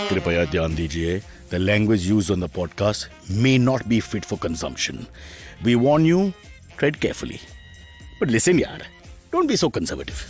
कृपया ध्यान दीजिए, the language used on the podcast may not be fit for consumption. We warn you, tread carefully. But listen yaar, don't be so conservative.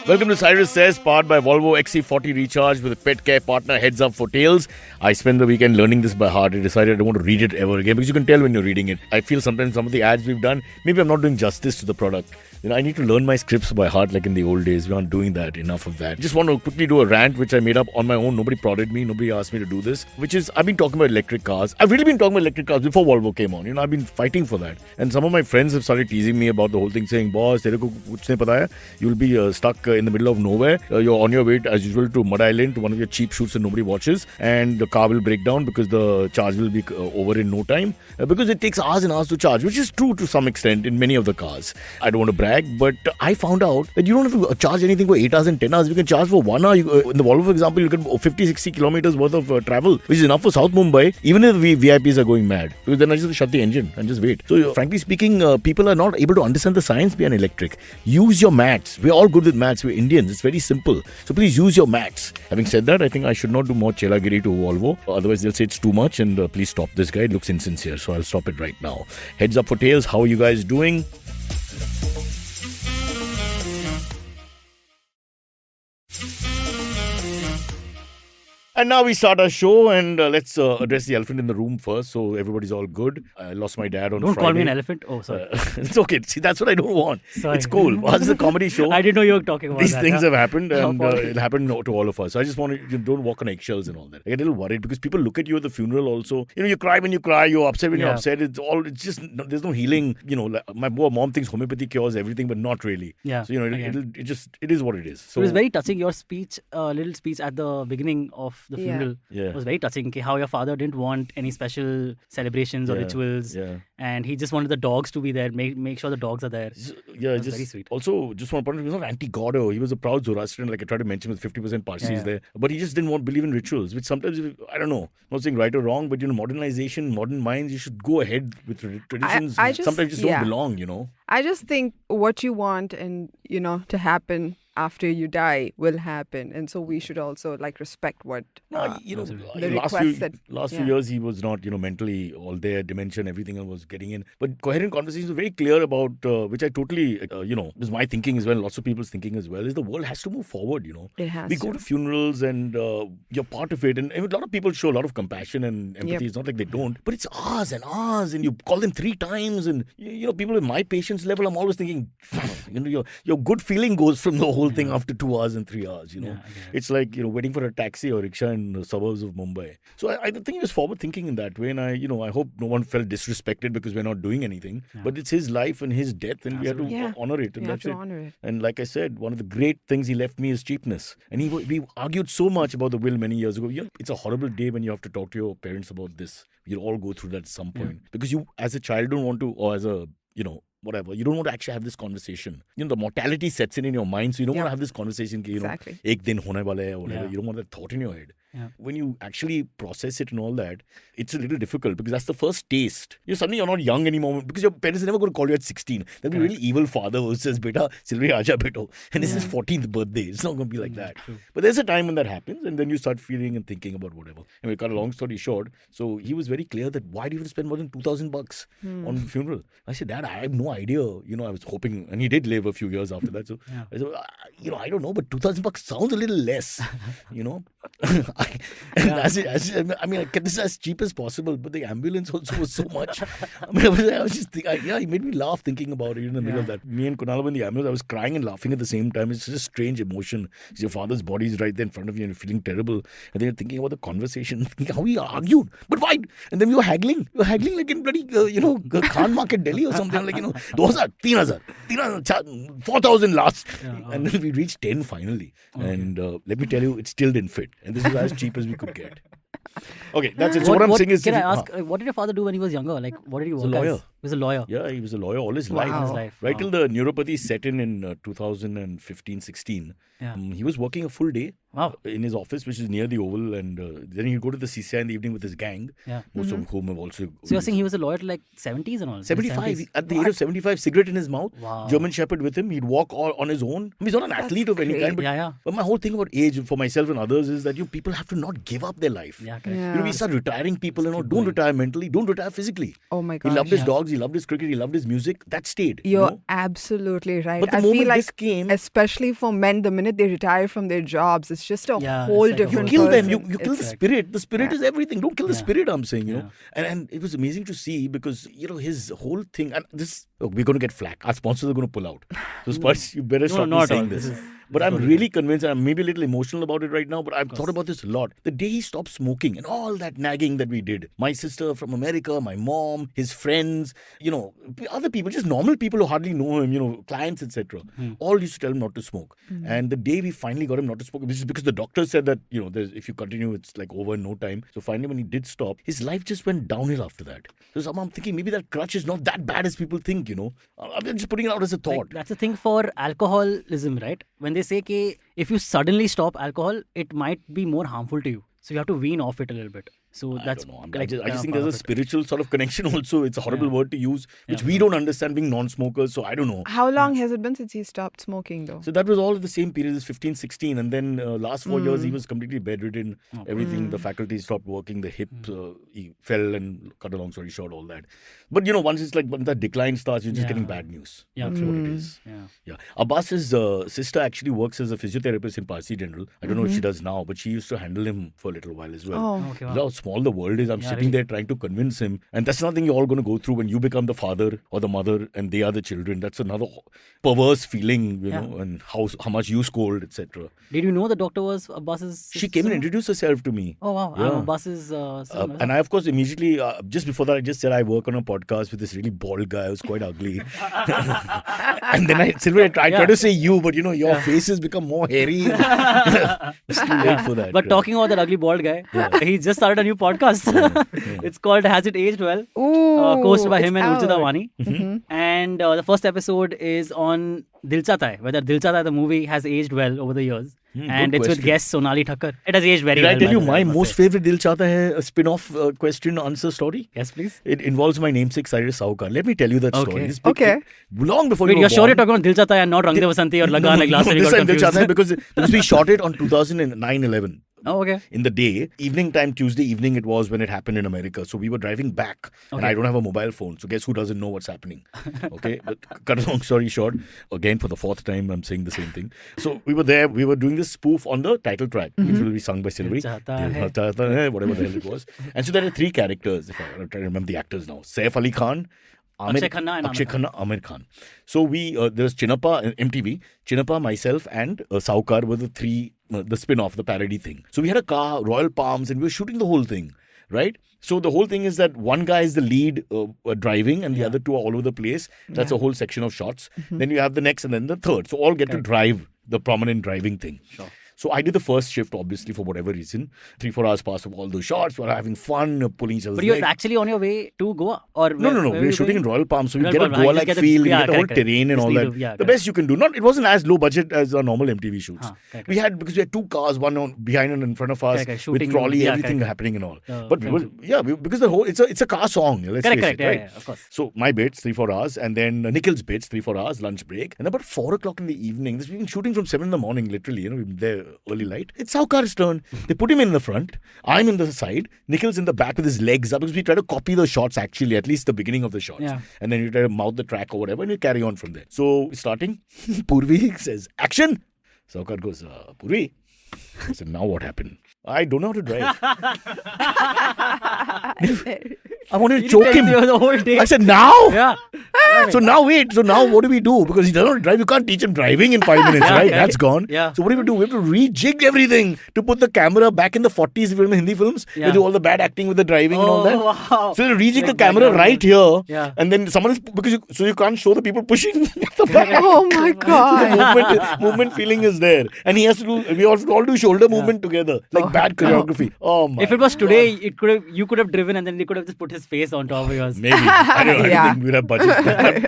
Welcome to Cyrus Says, powered by Volvo XC40 Recharge with a pet care partner, Heads Up for Tails. I spent the weekend learning this by heart. I decided I don't want to read it ever again because you can tell when you're reading it. I feel sometimes some of the ads we've done, maybe I'm not doing justice to the product. I need to learn my scripts by heart like in the old days. We're not doing that, enough of that. Just want to quickly do a rant which I made up on my own. Nobody prodded me. Nobody asked me to do this. Which is, I've been talking about electric cars. I've really been talking about electric cars before Volvo came on. I've been fighting for that. And some of my friends have started teasing me about the whole thing, saying, boss, tere ko kuch nahi pata hai. You'll be stuck in the middle of nowhere. You're on your way, as usual, to Mud Island, to one of your cheap shoots that nobody watches. And the car will break down because the charge will be over in no time. Because it takes hours and hours to charge, which is true to some extent in many of the cars. I don't want to brag, but I found out that you don't have to charge anything for 8 hours and 10 hours. You can charge for 1 hour. In the Volvo, for example, you can 50-60 kilometers worth of travel, which is enough for South Mumbai, even if VIPs are going mad. Because then I just shut the engine and just wait. So, frankly speaking, people are not able to understand the science behind electric. Use your maths. We're all good with maths. We're Indians. It's very simple. So please use your maths. Having said that, I think I should not do more chelagiri to Volvo. Otherwise, they'll say it's too much and please stop this guy. It looks insincere. So I'll stop it right now. Heads up for tails. How are you guys doing? And now we start our show, and let's address the elephant in the room first, so everybody's all good. I lost my dad on Friday. Don't call me an elephant. Oh, sorry. It's okay. See, that's what I don't want. Sorry. It's cool. This is a comedy show. I didn't know you were talking about These that. things have happened, and it happened to all of us. So I just want to don't walk on eggshells and all that. I get a little worried because people look at you at the funeral also. You cry when you cry, you're upset when you're upset. It's just, there's no healing. My mom thinks homeopathy cures everything, but not really. Yeah. So, it is what it is. So it was very touching. Your speech, little speech at the beginning of the funeral. Yeah. It was very touching. How your father didn't want any special celebrations or rituals, and he just wanted the dogs to be there. Make sure the dogs are there. Yeah, just very sweet. Also, just one point, he was not anti-God. He was a proud Zoroastrian, like I tried to mention, with 50% Parsis there. But he just didn't believe in rituals, which sometimes, I don't know, I'm not saying right or wrong, but modernization, modern minds, you should go ahead with traditions. Sometimes just don't belong. I just think what you want and to happen after you die will happen, and so we should also respect what the requests last few years he was not mentally all there, dementia and everything else was getting in, but coherent conversations were very clear about which I totally was my thinking as well, lots of people's thinking as well, is the world has to move forward. It has we go to funerals and you're part of it, and a lot of people show a lot of compassion and empathy. It's not like they don't, but it's hours and hours, and you call them 3 times, and people with my patience level, I'm always thinking your good feeling goes from the whole thing after 2 hours and 3 hours. It's like waiting for a taxi or rickshaw in the suburbs of Mumbai. So I think he was forward thinking in that way, and I hope no one felt disrespected because we're not doing anything. But it's his life and his death, and we have to honor it. And that's it. Honor it. And like I said, one of the great things he left me is cheapness. And we argued so much about the will many years ago. It's a horrible day when you have to talk to your parents about this. You'll all go through that at some point because you, as a child, don't want to, or as a whatever, you don't want to actually have this conversation. The mortality sets in your mind, so you don't want to have this conversation. Exactly. Ek din hone wala hai or whatever. You don't want that thought in your head. Yeah. When you actually process it and all that, it's a little difficult because that's the first taste. Suddenly you're not young anymore because your parents are never going to call you at 16. There'll be a really evil father who says, "Beta, Silvi aaja beto," and it's his 14th birthday. It's not going to be like that. True. But there's a time when that happens, and then you start feeling and thinking about whatever. And we cut a long story short. So he was very clear that why do you have to spend more than $2,000 on the funeral? I said, Dad, I have no idea. I was hoping, and he did live a few years after that. So I said, I don't know, but $2,000 sounds a little less. I kept this as cheap as possible, but the ambulance also was so much. I was just thinking, he made me laugh thinking about it in the middle of that. Me and Kunal were in the ambulance, I was crying and laughing at the same time. It's just a strange emotion. Your father's body is right there in front of you and you're feeling terrible. And then you're thinking about the conversation, thinking how we argued. But why? And then we were haggling. We were haggling like in bloody, Khan Market, Delhi or something. Like, 2,000, 3,000, 4,000 last. And then we reached 10 finally. Okay. And let me tell you, it still didn't fit. And this is as cheap as we could get. Okay, that's it. So what I'm saying is... Can I ask, what did your father do when he was younger? What did he work as? was a lawyer. Yeah, he was a lawyer all his Wow. life. All his life. Right Wow. till the neuropathy set in 2015-16. Yeah. He was working a full day Wow. in his office, which is near the Oval, and then he'd go to the CCI in the evening with his gang, Yeah. most of whom have also... So you're saying he was a lawyer till like 70s and all? 75. 70s? At the age of 75, cigarette in his mouth, Wow. German Shepherd with him. He'd walk all on his own. I mean, he's not an athlete of any great. kind, but, Yeah. but my whole thing about age for myself and others is that people have to not give up their life. Yeah, correct. Yeah. You know, we start retiring people and all. keep Don't going. retire mentally. Don't retire physically. Oh my He gosh. loved his Yeah. dogs. He loved his cricket. He loved his music. That stayed. you You're know? absolutely right. But the I moment feel like, this came, especially for men, the minute they retire from their jobs, it's just a Yeah, whole it's like a different kill them. person. You kill the It's- spirit. The spirit is everything. Don't kill the Yeah. spirit, I'm saying, you know. Yeah. And it was amazing to see because, his whole thing, and this, we're going to get flack. Our sponsors are going to pull out. So, Spurs, you better stop me not saying all. this. This is- But this is I'm totally really convinced, and I'm maybe a little emotional about it right now, but I've thought about this a lot. The day he stopped smoking and all that nagging that we did, my sister from America, my mom, his friends, other people, just normal people who hardly know him, clients, etc., all used to tell him not to smoke. And the day we finally got him not to smoke, which is because the doctor said that, if you continue, it's like over in no time. So finally, when he did stop, his life just went downhill after that. So somehow I'm thinking maybe that crutch is not that bad as people think, I'm just putting it out as a thought. Like, that's the thing for alcoholism, right? When they say that if you suddenly stop alcohol, it might be more harmful to you. So you have to wean off it a little bit. So that's I don't know. like, I just think part there's a of it. spiritual sort of connection also. It's a horrible Yeah. word to use, which Yeah. we don't understand being non-smokers. So I don't know. How long has it been since he stopped smoking, though? So that was all at the same period as 15, 16. And then last 4 years, he was completely bedridden. Everything, the faculty stopped working, the hip, he fell and cut a long story short, all that. But, once it's like, when that decline starts, you're just getting bad news. Yeah, That's what it is. Yeah. Abbas's sister actually works as a physiotherapist in Parsi General. I don't know if she does now, but she used to handle him for a little while as well. Oh. Okay, You wow. know how small the world is. I'm sitting there trying to convince him. And that's nothing you're all going to go through when you become the father or the mother and they are the children. That's another perverse feeling, and how much you scold, etc. Did you know the doctor was Abbas's She came and introduced herself to me. Oh, wow. Yeah. I'm Abbas's son. And I, of course, immediately, just before that, I just said I work on a podcast with this really bald guy who's quite ugly. And then I tried to say you, but your face has become more hairy. It's too late for that. But talking about that ugly bald guy, he just started a new podcast. It's called Has It Aged Well? Ooh, Hosted by him it's and Urjita out. Wani. And the first episode is on Dil Chahta Hai, whether Dil Chahta Hai, the movie, has aged well over the years. And good it's with question. guest Sonali Thakkar. It has aged very Did well. I tell by you the way, my I must most say. favorite Dil Chahta Hai question-answer story? Yes, please. It involves my namesake Cyrus Sahukar. Let me tell you that story. Okay. This Okay. Long before Wait, you were you're sure born. you're talking about Dil Chahta Hai and not Rang De Vasanti or Lagan like last time you this got time Dil confused? Chahta Hai because we shot it on 2009-11. Oh, okay. In the day, evening time, Tuesday evening it was when it happened in America. So we were driving back and I don't have a mobile phone. So guess who doesn't know what's happening? Okay. But cut a long story short, again for the fourth time I'm saying the same thing. So we were there, we were doing this spoof on the title track, which will be sung by Silvery. Dil Chahta Hai, whatever the hell it was. And so there are three characters, if I'm trying to remember the actors now. Saif Ali Khan, Akshay Khanna and Akshay Khanna, Amir Khan. So we, there was Chinnappa, MTV, Chinnappa, myself and Sahukar were the three, the spin-off, the parody thing. So we had a car, Royal Palms, and we were shooting the whole thing, right? So the whole thing is that one guy is the lead driving and the other two are all over the place. That's a whole section of shots. Then you have the next and then the third. So all get to drive the prominent driving thing. Sure. So I did the first shift, obviously, for whatever reason. 3-4 hours passed of all those shots. We were having fun, pulling each other's But you're leg. actually on your way to Goa? Or No. where We were were you shooting in going? Royal Palm, so we Royal get a Palm, you just Goa-like get the- feel, we yeah, get the whole correct. terrain and Just all need that. to- yeah, The correct. best you can do. It wasn't as low budget as our normal MTV shoots. Correct. We had, because we had two cars, one on behind and in front of us, Correct, shooting, with trolley, yeah, everything correct. happening and all. But Because the whole, it's a car song, let's face Correct, it, right? yeah, of course. So my bits, 3-4 hours, and then Nikhil's bits, 3-4 hours, lunch break. And about 4 o'clock in the evening, we've been shooting from 7 in the morning, literally, we've been there early light. It's Sahukar's turn. They put him in the front, I'm in the side, Nikhil's in the back with his legs up, because we try to copy the shots actually, at least the beginning of the shots. Yeah. And then you try to mouth the track or whatever, and you carry on from there. So starting, Purvi says, action! Sahukar goes, Purvi. I said, now what happened? I don't know how to drive. I wanted to choke him. The whole day. I said, now? Yeah. So now wait. So now what do we do? Because he doesn't drive. You can't teach him driving in 5 minutes, right? yeah. That's gone. Yeah. So what do we do? We have to rejig everything to put the camera back in the 40s. If you're in Hindi films, Yeah. they do all the bad acting with the driving and all that. Wow. So they rejig the Like camera background. right here, Yeah. and then someone is so you can't show the people pushing at the back. Oh my The God. movement feeling is there, and he has to do. We all do shoulder movement together, like bad choreography. Oh my! If it was today, you could have driven and then they could have just put his face on top of yours. Maybe. I don't know. I Yeah. don't think we'd have budget.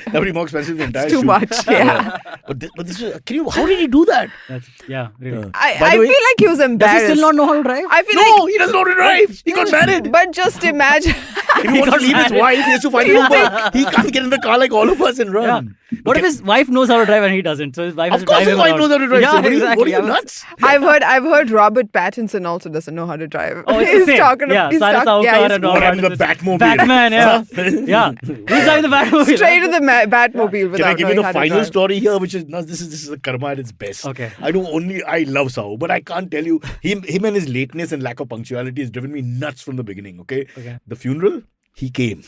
That would be more expensive than the entire It's too shoot. much. Yeah. But this is, how did he do that? Really. I By the way- feel like he was Does he embarrassed. still not know how to drive? I feel No, he doesn't know how to drive. He got married. But just imagine. If he wants to leave his wife, he has to find an Uber. He can't get in the car like all of us and run. Yeah. What if his wife knows how to drive and he doesn't? So his wife has Of to course drive his him wife around. knows how to drive. Yeah, So what are you- exactly. What are you nuts? I've heard Robert Pattinson also doesn't know how to drive. Oh, it's the he's same. talking. Yeah, he's Cyrus talk- Sahukar he's and all What that. happened to the Batmobile? Batman, yeah. Huh? Yeah. Who's driving the Batmobile? straight to the Batmobile without Can I give you knowing the how to final drive. story here, which is no, this is a karma at its best. Okay. I love Sahu, but I can't tell you him and his lateness and lack of punctuality has driven me nuts from the beginning. Okay. The funeral, he came.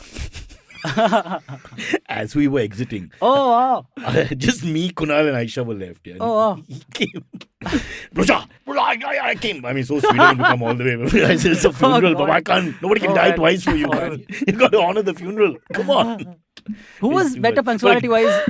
As we were exiting. Oh, wow. Just me, Kunal and Aisha were left. Yeah. Oh, wow. He came. Roja, I came. I mean, so sweet to come all the way. I said, it's a funeral, but I can't. Nobody can die twice for you, man. You got to honor the funeral. Come on. Who was better punctuality-wise,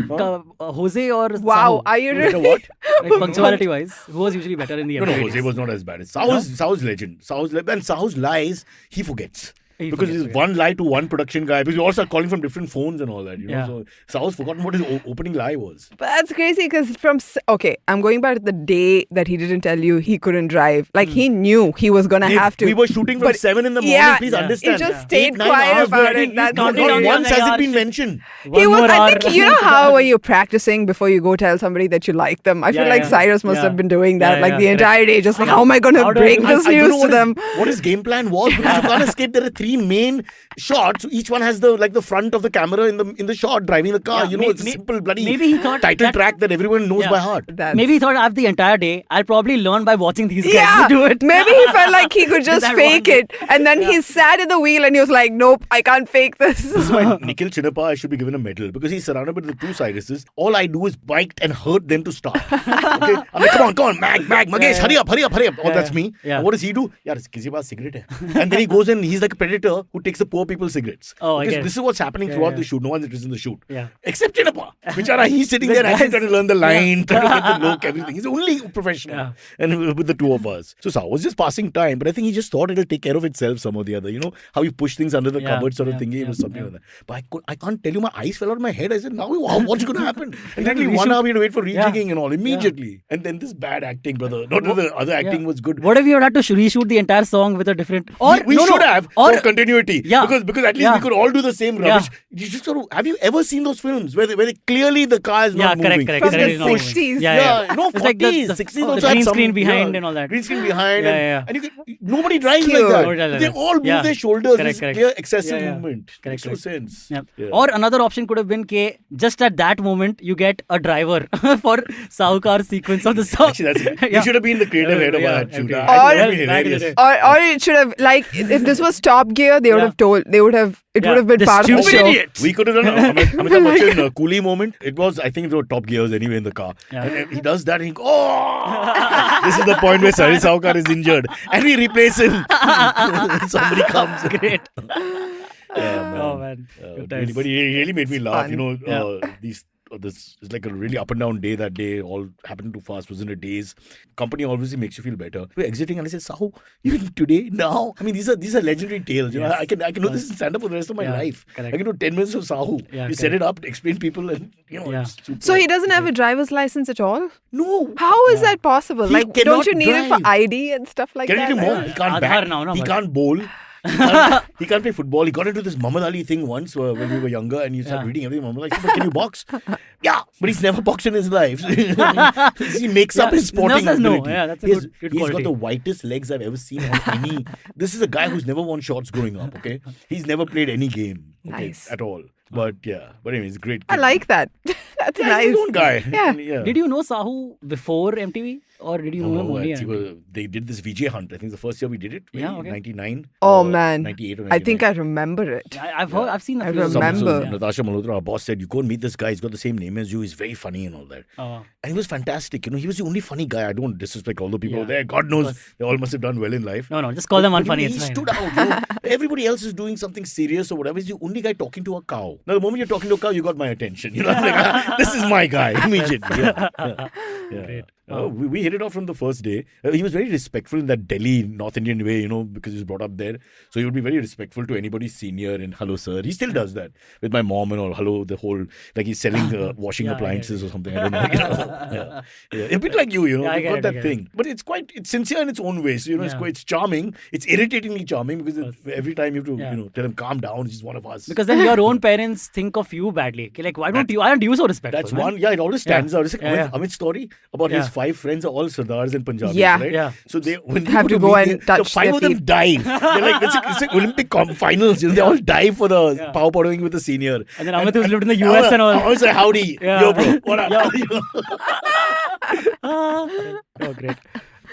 Jose or Wow, Sahu? are you Better really? what? Like punctuality-wise, who was usually better in the No, entire Jose race? was not as bad. Sahu's legend. And Sahu's lies, he forgets. He Because forgets, it's one lie to one production guy. Because we all start calling from different phones and all that. You know? Yeah. So Sahu's forgotten what his opening lie was. But that's crazy because okay, I'm going back to the day that he didn't tell you he couldn't drive. Like he knew he was gonna have to. We were shooting from But 7 in the morning. yeah, Please he understand. just stayed 8-9 quiet hours about waiting. it. That's Not the thing. once has it been mentioned. He was. I think you know how when you're practicing before you go tell somebody that you like them. I feel like Cyrus must have been doing that like the entire day, just like how am I going to break this I don't news know to them? What his game plan was, because you can't escape. There are 3 main shots. Each one has the front of the camera in the shot driving the car. Yeah, It's a simple bloody maybe he thought title that- track that everyone knows by heart. Maybe he thought I have the entire day. I'll probably learn by watching these guys Yeah, do it. maybe he felt like he could just That fake one. it, and then he sat at the wheel and he was like, "Nope, I can't fake this." This is why Nikhil Chinnappa, I should be given a medal, because he's surrounded by the 2 Cyruses. All I do is bite and hurt them to start. Okay? I'm like, come on, Magesh, hurry up. Oh, that's me. Yeah. And what does he do? Yeah, kisi ke paas cigarette hai. And then he goes and he's like a predator who takes the poor people's cigarettes. Oh, I Because get it. this is what's happening throughout the shoot. No one's interested in the shoot. Yeah. Except Chinnappa. Bichara, he's sitting there actually trying to learn the line, trying to get the look, everything. He's the only professional. Yeah. And with the 2 of us. So Sahu was just passing time, but I think he just thought it'll take care of itself some or the other. You know, how you push things under the cupboard sort of thingy. It was something like that. But I can't tell you, my eyes fell out of my head. I said, now what's going to happen? Exactly 1 hour we had to wait for rejigging and all immediately. And then this bad acting, brother. Not that the other acting was good. What if you had to reshoot the entire song with a different... We should have for continuity. Yeah. Because at least we could all do the same rubbish. You just sort of, have you ever seen those films where they clearly the car is not moving? Correct. From Correct. the It's not 60s. moving. Yeah. No, It's 40s, like the 60s the also had green some, screen behind and all that. Green screen behind. Yeah. And nobody drives Cute. like Nobody that. drives They like that. all move Yeah. their shoulders. Correct, It's correct. clear excessive Yeah. movement. Correct, Makes no sense. Yeah. Yeah. Or another option could have been just at that moment you get a driver for Sahukar sequence of the song. Actually, you should have been the creative head of that shoot. okay. That would have Or- been hilarious. Or it should have, like, if this was Top Gear, they would have told, it would have been The part of the stupid show. idiot. We could have done Amitabh Bachchan coolie moment. It was, I think, there were top gears anyway in the car. Yeah. And he does that and he goes, oh! This is the point where Cyrus Sahukar is injured. And we replace him. Somebody comes. Great. Yeah, man. Oh, man. Good times. But he really made me laugh. Fun. You know, Yeah. this is like a really up and down day that day. All happened too fast. Was in a daze. Company obviously makes you feel better. We're exiting and I said, Sahu, even today, now. I mean, these are legendary tales. You know, I can do this in stand up for the rest of my life. Correct. I can do 10 minutes of Sahu. Yeah, you set it up, explain people, and it's super. So he doesn't have a driver's license at all? No. How is that possible? He Like, cannot don't you need it drive. for ID and stuff like Can that? he do more? He can't Aadhaar bat. now, no, He but- can't bowl. He can't play football. He got into this Muhammad Ali thing once when we were younger, and he started reading everything. Muhammad Ali said, "But can you box?" Yeah, but he's never boxed in his life. He makes up his sporting says no. ability. Yeah, that's a He's good got quality. the whitest legs I've ever seen on any. This is a guy who's never worn shorts growing up. Okay, he's never played any game. Okay, Nice. at all. But anyway, it's great. I like that. That's Yeah, nice. he's his own guy. Yeah. Did you know Sahu before MTV? Or did you know him only? They did this VJ hunt. I think the first year we did it. Yeah, okay. 99. Oh, or man. 98 or 99. I think I remember it. I've seen the I film. remember. So Natasha Malhotra, our boss, said, you go and meet this guy. He's got the same name as you. He's very funny and all that. Oh. And he was fantastic. You know, he was the only funny guy. I don't disrespect all the people Yeah. there. God knows they all must have done well in life. No, just call them But unfunny. He It's fine. stood out. You know? Everybody else is doing something serious or whatever. He's the only guy talking to a cow. Now, the moment you're talking to a cow, you got my attention. You know, I'm like, this is my guy immediately. Yeah. We hit it off from the first day. He was very respectful in that Delhi North Indian way, because he was brought up there. So he would be very respectful to anybody senior and hello sir. He still does that with my mom and all. Hello, the whole, like he's selling washing appliances or something. I don't know. A bit like you, they've got that thing. But it's sincere in its own way. So, it's charming. It's irritatingly charming because every time you have to, tell him calm down. He's one of us. Because then your own parents think of you badly. Like, why aren't you so respectful? That's one. Yeah, it always stands out. It's like Amit's story about his 5 friends are all Sardars and Punjabis, right? Yeah. So when they have to go and touch the 5 of them dive. They're like, it's like Olympic finals. They all dive for the power powering with the senior. And then Amit who's lived in the US and all. I was like, howdy. Yo, bro. What up? Oh, great.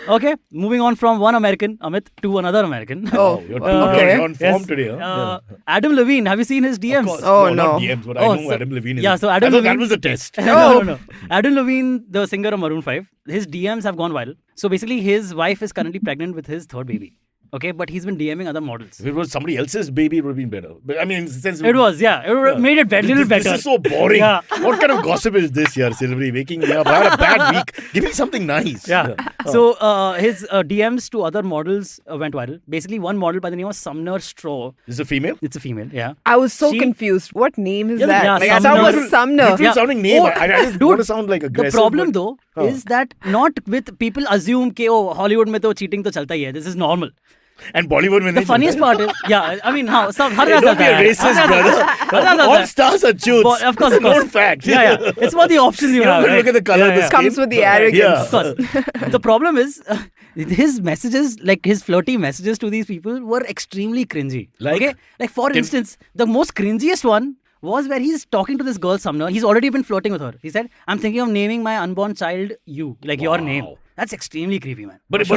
Okay, moving on from one American, Amit, to another American. Oh, you're okay. on form today, huh? Adam Levine, have you seen his DMs? Of course. Oh, no. Not DMs, but I know Adam Levine is. Yeah, so Adam I thought Levine... that was a test. No. Adam Levine, the singer of Maroon 5, his DMs have gone viral. So basically, his wife is currently pregnant with his third baby. Okay, but he's been DMing other models. If it was somebody else's baby, it would have been better. But I mean, in the sense... It was, yeah. It would have made it a little better. This is so boring. Yeah. What kind of gossip is this here, Silvery? Waking me up. I had a bad week. Give me something nice. Yeah. So his DMs to other models went viral. Basically, one model by the name of Sumner Strohl. Is it a female? It's a female, yeah. I was so confused. What name is that? Yeah, I thought it was Sumner. Neutral sounding name. I just want to sound like aggressive. The problem though is that not with people assume ke Hollywood mein to cheating to chalta hi hai. This is normal. And Bollywood when the funniest part is, I mean, how? Don't be a racist, brother. All stars are chutes. Of course, it's a known fact. Yeah. It's about the options you have. Look at the color of the skin. Comes with the arrogance. Of course. The problem is, his messages, like his flirty messages to these people, were extremely cringy. Like for instance, the most cringiest one was where he's talking to this girl, Sumner. He's already been flirting with her. He said, I'm thinking of naming my unborn child you, like your name. That's extremely creepy, man. But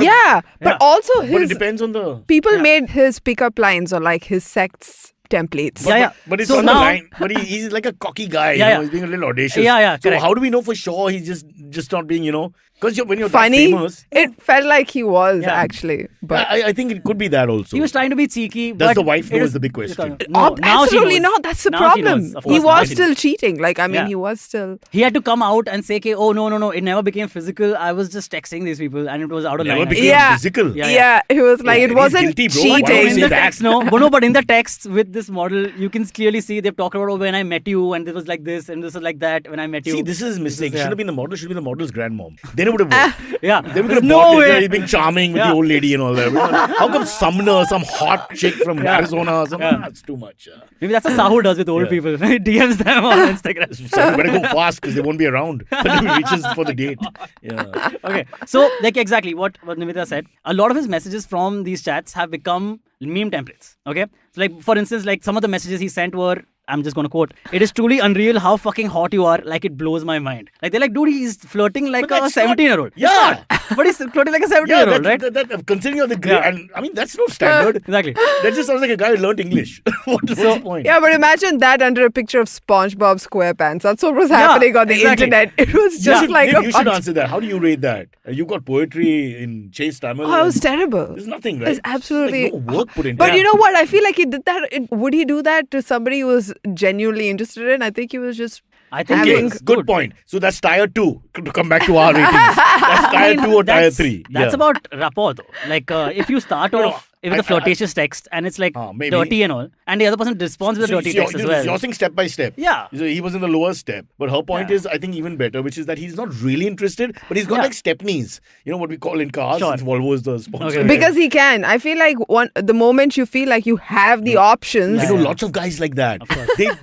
also his... But it depends on the... People made his pickup lines or like his sex templates. But it's on the line. But he's like a cocky guy. He's being a little audacious. So correct. how do we know for sure he's just not being, because when you're funny, that famous... It felt like he was actually. But I think it could be that also. He was trying to be cheeky. Does the wife know is the big question? No, absolutely not. That's the problem. He was still cheating. Like, I mean, he was still... He had to come out and say, oh, no, it never became physical. I was just texting these people and it was out of line. Never became physical? Yeah, he was like, it wasn't guilty, bro. cheating. Why don't you say that? But in the text with this model, you can clearly see they've talked about, when I met you and it was like this and this was like that when I met you. See, this is his mistake. Shouldn't have been the model, should have been the model's grandmom. Then it would have worked. Yeah. Then we could have bought it. He's being charming with the old lady and all that. How come Sumner, some hot chick from Arizona, that's too much. Maybe that's what Sahu does with old people. He DMs them on Instagram. So you better go fast because they won't be around when he reaches for the date. Yeah. Okay. So, like exactly what Niveditha said, a lot of his messages from these chats have become meme templates. Okay. So, like, for instance, like some of the messages he sent were, I'm just going to quote, it is truly unreal how fucking hot you are. Like, it blows my mind. Like, they're like, dude, he's flirting like a 17-year-old. Yeah. But he's flirting like a 17-year-old, right? Considering you're the great, and I mean, that's no standard. Exactly. That just sounds like a guy who learned English. What's the point? Yeah, but imagine that under a picture of SpongeBob SquarePants. That's what was happening on the internet. It was just like you should answer that. How do you rate that? You got poetry in Chase Tamil. Oh, it was terrible. There's nothing, right? There's absolutely no work put into it. But you know what? I feel like he did that. Would he do that to somebody who was genuinely interested in? I think he was just... I think good point. So that's tier 2 to come back to our ratings. That's tier 2 or tier 3. That's about rapport though. Like if you start off with a flirtatious text and it's like dirty and all, and the other person responds with a dirty text as well. You're saying step by step. Yeah. So he was in the lower step. But her point is, I think, even better, which is that he's not really interested, but he's got like stepneys. You know what we call in cars? Since Volvo is the sponsor. Okay. Because he can. I feel like the moment you feel like you have the options. I know lots of guys like that.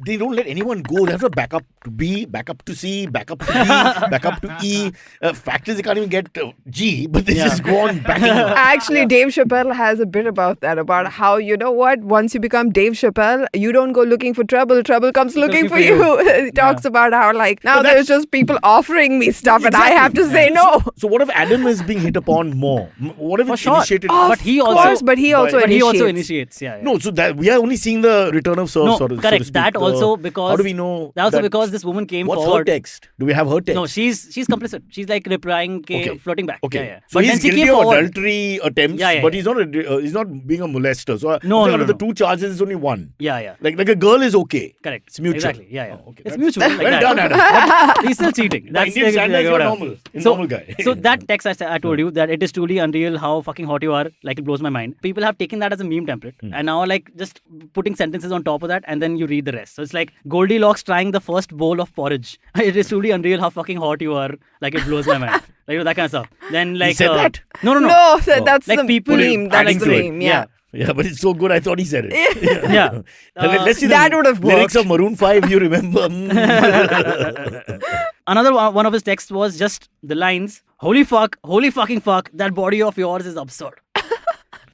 They don't let anyone go. They have to back up to B, back up to C, back up to D, back up to E. Fact is, they can't even get G, but they just go on backing up. Actually, Dave Chappelle has a bit about that, about how, you know what, once you become Dave Chappelle, you don't go looking for trouble. Trouble comes looking for you. He talks about how, like, now there's just people offering me stuff and I have to say no. So what if Adam is being hit upon more? What if it's initiated? But he also initiates. Yeah. No, so that we are only seeing the return of serve. No, correct. So that also because... How do we know? Also because this woman came forward. What's her text? Do we have her text? No, she's complicit. She's like replying, flirting back. Okay. Yeah. So but he's guilty of adultery attempts, but he's not not being a molester. So No, out no, of the no. 2 charges, it's only 1. Yeah. Like a girl is okay. Correct. It's mutual. Exactly. Yeah. Oh, okay. It's That's- mutual. Like Well that. done, Adam. But he's still cheating. By Indian standards, you're whatever. normal. You're a normal guy. So that text I told you that it is truly unreal how fucking hot you are. Like, it blows my mind. People have taken that as a meme template and now like just putting sentences on top of that and then you read the rest. So it's like Goldilocks trying the first bowl of porridge. It is truly unreal how fucking hot you are. Like, it blows my mind. Like, that kind of stuff. Then like said that? No. No, that's Like the people meme. That's adding the to it. meme. Yeah. Yeah, but it's so good. I thought he said it. Yeah. Let's see that the would have lyrics worked. of Maroon 5. You remember? Another one of his texts was just the lines, holy fucking fuck, that body of yours is absurd.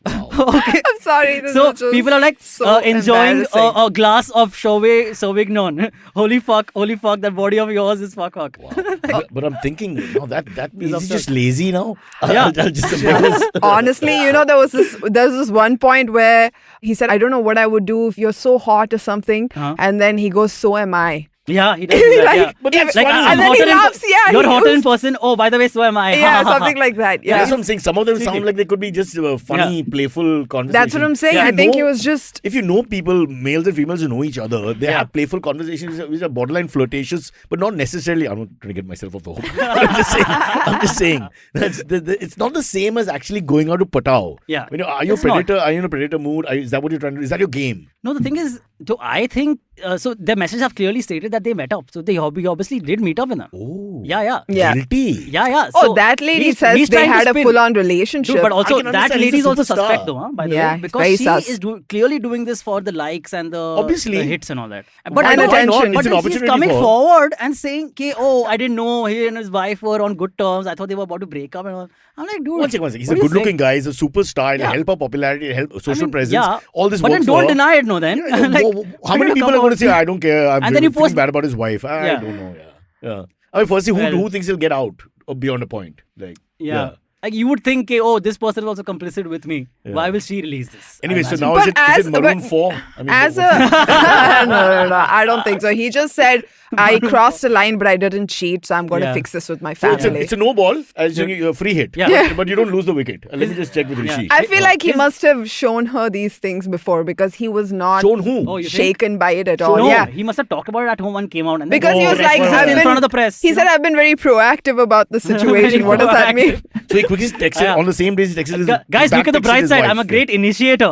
Okay. I'm sorry. This So is just people are like so enjoying embarrassing. a glass of Sauvignon. Holy fuck, that body of yours is fuck. But I'm thinking, no, that means he's absurd. just lazy now. Yeah. I'll just suppose. Honestly, there's this one point where he said, I don't know what I would do if you're so hot or something. Uh-huh. And then he goes, so am I. Yeah, he does do that, Like, yeah. But that's Like, funny. I'm And then he hotter in- laughs, yeah, You're he hotter in goes- person. Oh, by the way, so am I. Yeah, something like that. Yeah. That's what I'm saying. Some of them sound like they could be just funny, playful conversations. That's what I'm saying. If I you think know- he was just. If you know people, males and females who know each other, they Yeah. have playful conversations which are borderline flirtatious, but not necessarily. I'm not trying to get myself off the hook. But I'm just saying. It's not the same as actually going out to patao. Yeah. Are you a It's not. predator? Are you in a predator mood? Is that what you're trying to do? Is that your game? No, the thing is, so I think, so their message have clearly stated that they met up. So they obviously did meet up with them. Oh. Yeah. Yeah. Guilty. Yeah. Oh, So that lady he's says they trying to had a spin. full-on relationship. Dude, but also I can that understand, lady he's is a also superstar. suspect though, huh, by the Yeah, way. he's Because very she sus. is clearly doing this for the likes and the Obviously. hits and all that. And I know- attention. But It's an he's opportunity coming for her. forward and saying, okay, oh, I didn't know he and his wife were on good terms. I thought they were about to break up and all. I'm like, dude. One second. He's what a are you good-looking saying? guy. He's a superstar. It'll Yeah. help our popularity. It'll help social I mean, presence. yeah. All this But works then don't for her. deny it, no, then. Yeah, Like, how many come people are going to on. say, I don't care, I'm And then you feeling post- bad about his wife? I Yeah. don't know. Yeah. I mean, firstly, Well- who thinks he'll get out or beyond a point? Like, Yeah. Like, you would think, oh, this person is also complicit with me. Yeah. Why will she release this? I Anyway, so imagine. now But is it Maroon 4? I mean, As what- a no, I don't think so. He just said I crossed a line, but I didn't cheat, so I'm going to Yeah. fix this with my So family. it's a no ball, as you a free hit. Yeah. But you don't lose the wicket. Let me just check with Yeah. Rishi. I feel like he must have shown her these things before because he was not Shown who? Oh, you think? shaken by it at all. No, Yeah. he must have talked about it at home and came out. And then, Because he was like, in I've been, front of the press. he said, I've been very proactive about the situation. What does that mean? So he quickly texted Yeah. on the same day. He texted his Guys, back look at the texted bright his side. wife. I'm a great initiator.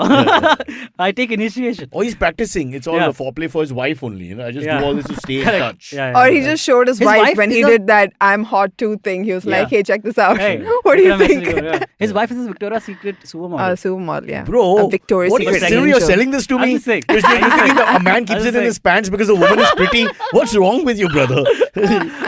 I take initiation. Oh, he's practicing. It's all Yeah. the foreplay for his wife only. I just Yeah. do all this to stay in Correct. touch. Yeah, Or he just showed his His wife wife when is he a- did that I'm hot too thing. He was Yeah. like, hey, check this out. Hey, What do you look at think? Mexico, yeah. His wife is his Victoria's Secret supermodel. Supermodel, yeah. Bro, A Victoria's what Secret is you're angel. selling this to I'm me? just saying. You're thinking that a man keeps I'm it just in saying. his pants because a woman is pretty. What's wrong with you, brother?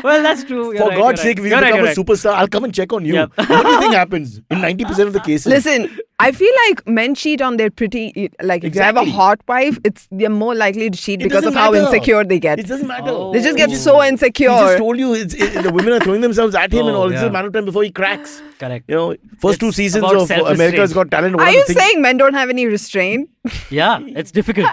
Well, that's true. You're For right, God's you're sake, if right. you You're become right, a superstar, I'll come and check on you. Yep. What do you think happens in 90% of the cases? Listen, I feel like men cheat on their pretty, like if you have a Exactly. hot wife, they're more likely to cheat It because of doesn't how matter. insecure they get. It doesn't matter. Oh. They just get Oh. so He insecure. just told you the women are throwing themselves at him and Oh, all. It's yeah. a matter of time before he cracks. Correct. You know, first It's 2 seasons about of self-restraint. America's Got Talent. one Are of you the things- saying men don't have any restraint? Yeah, it's difficult.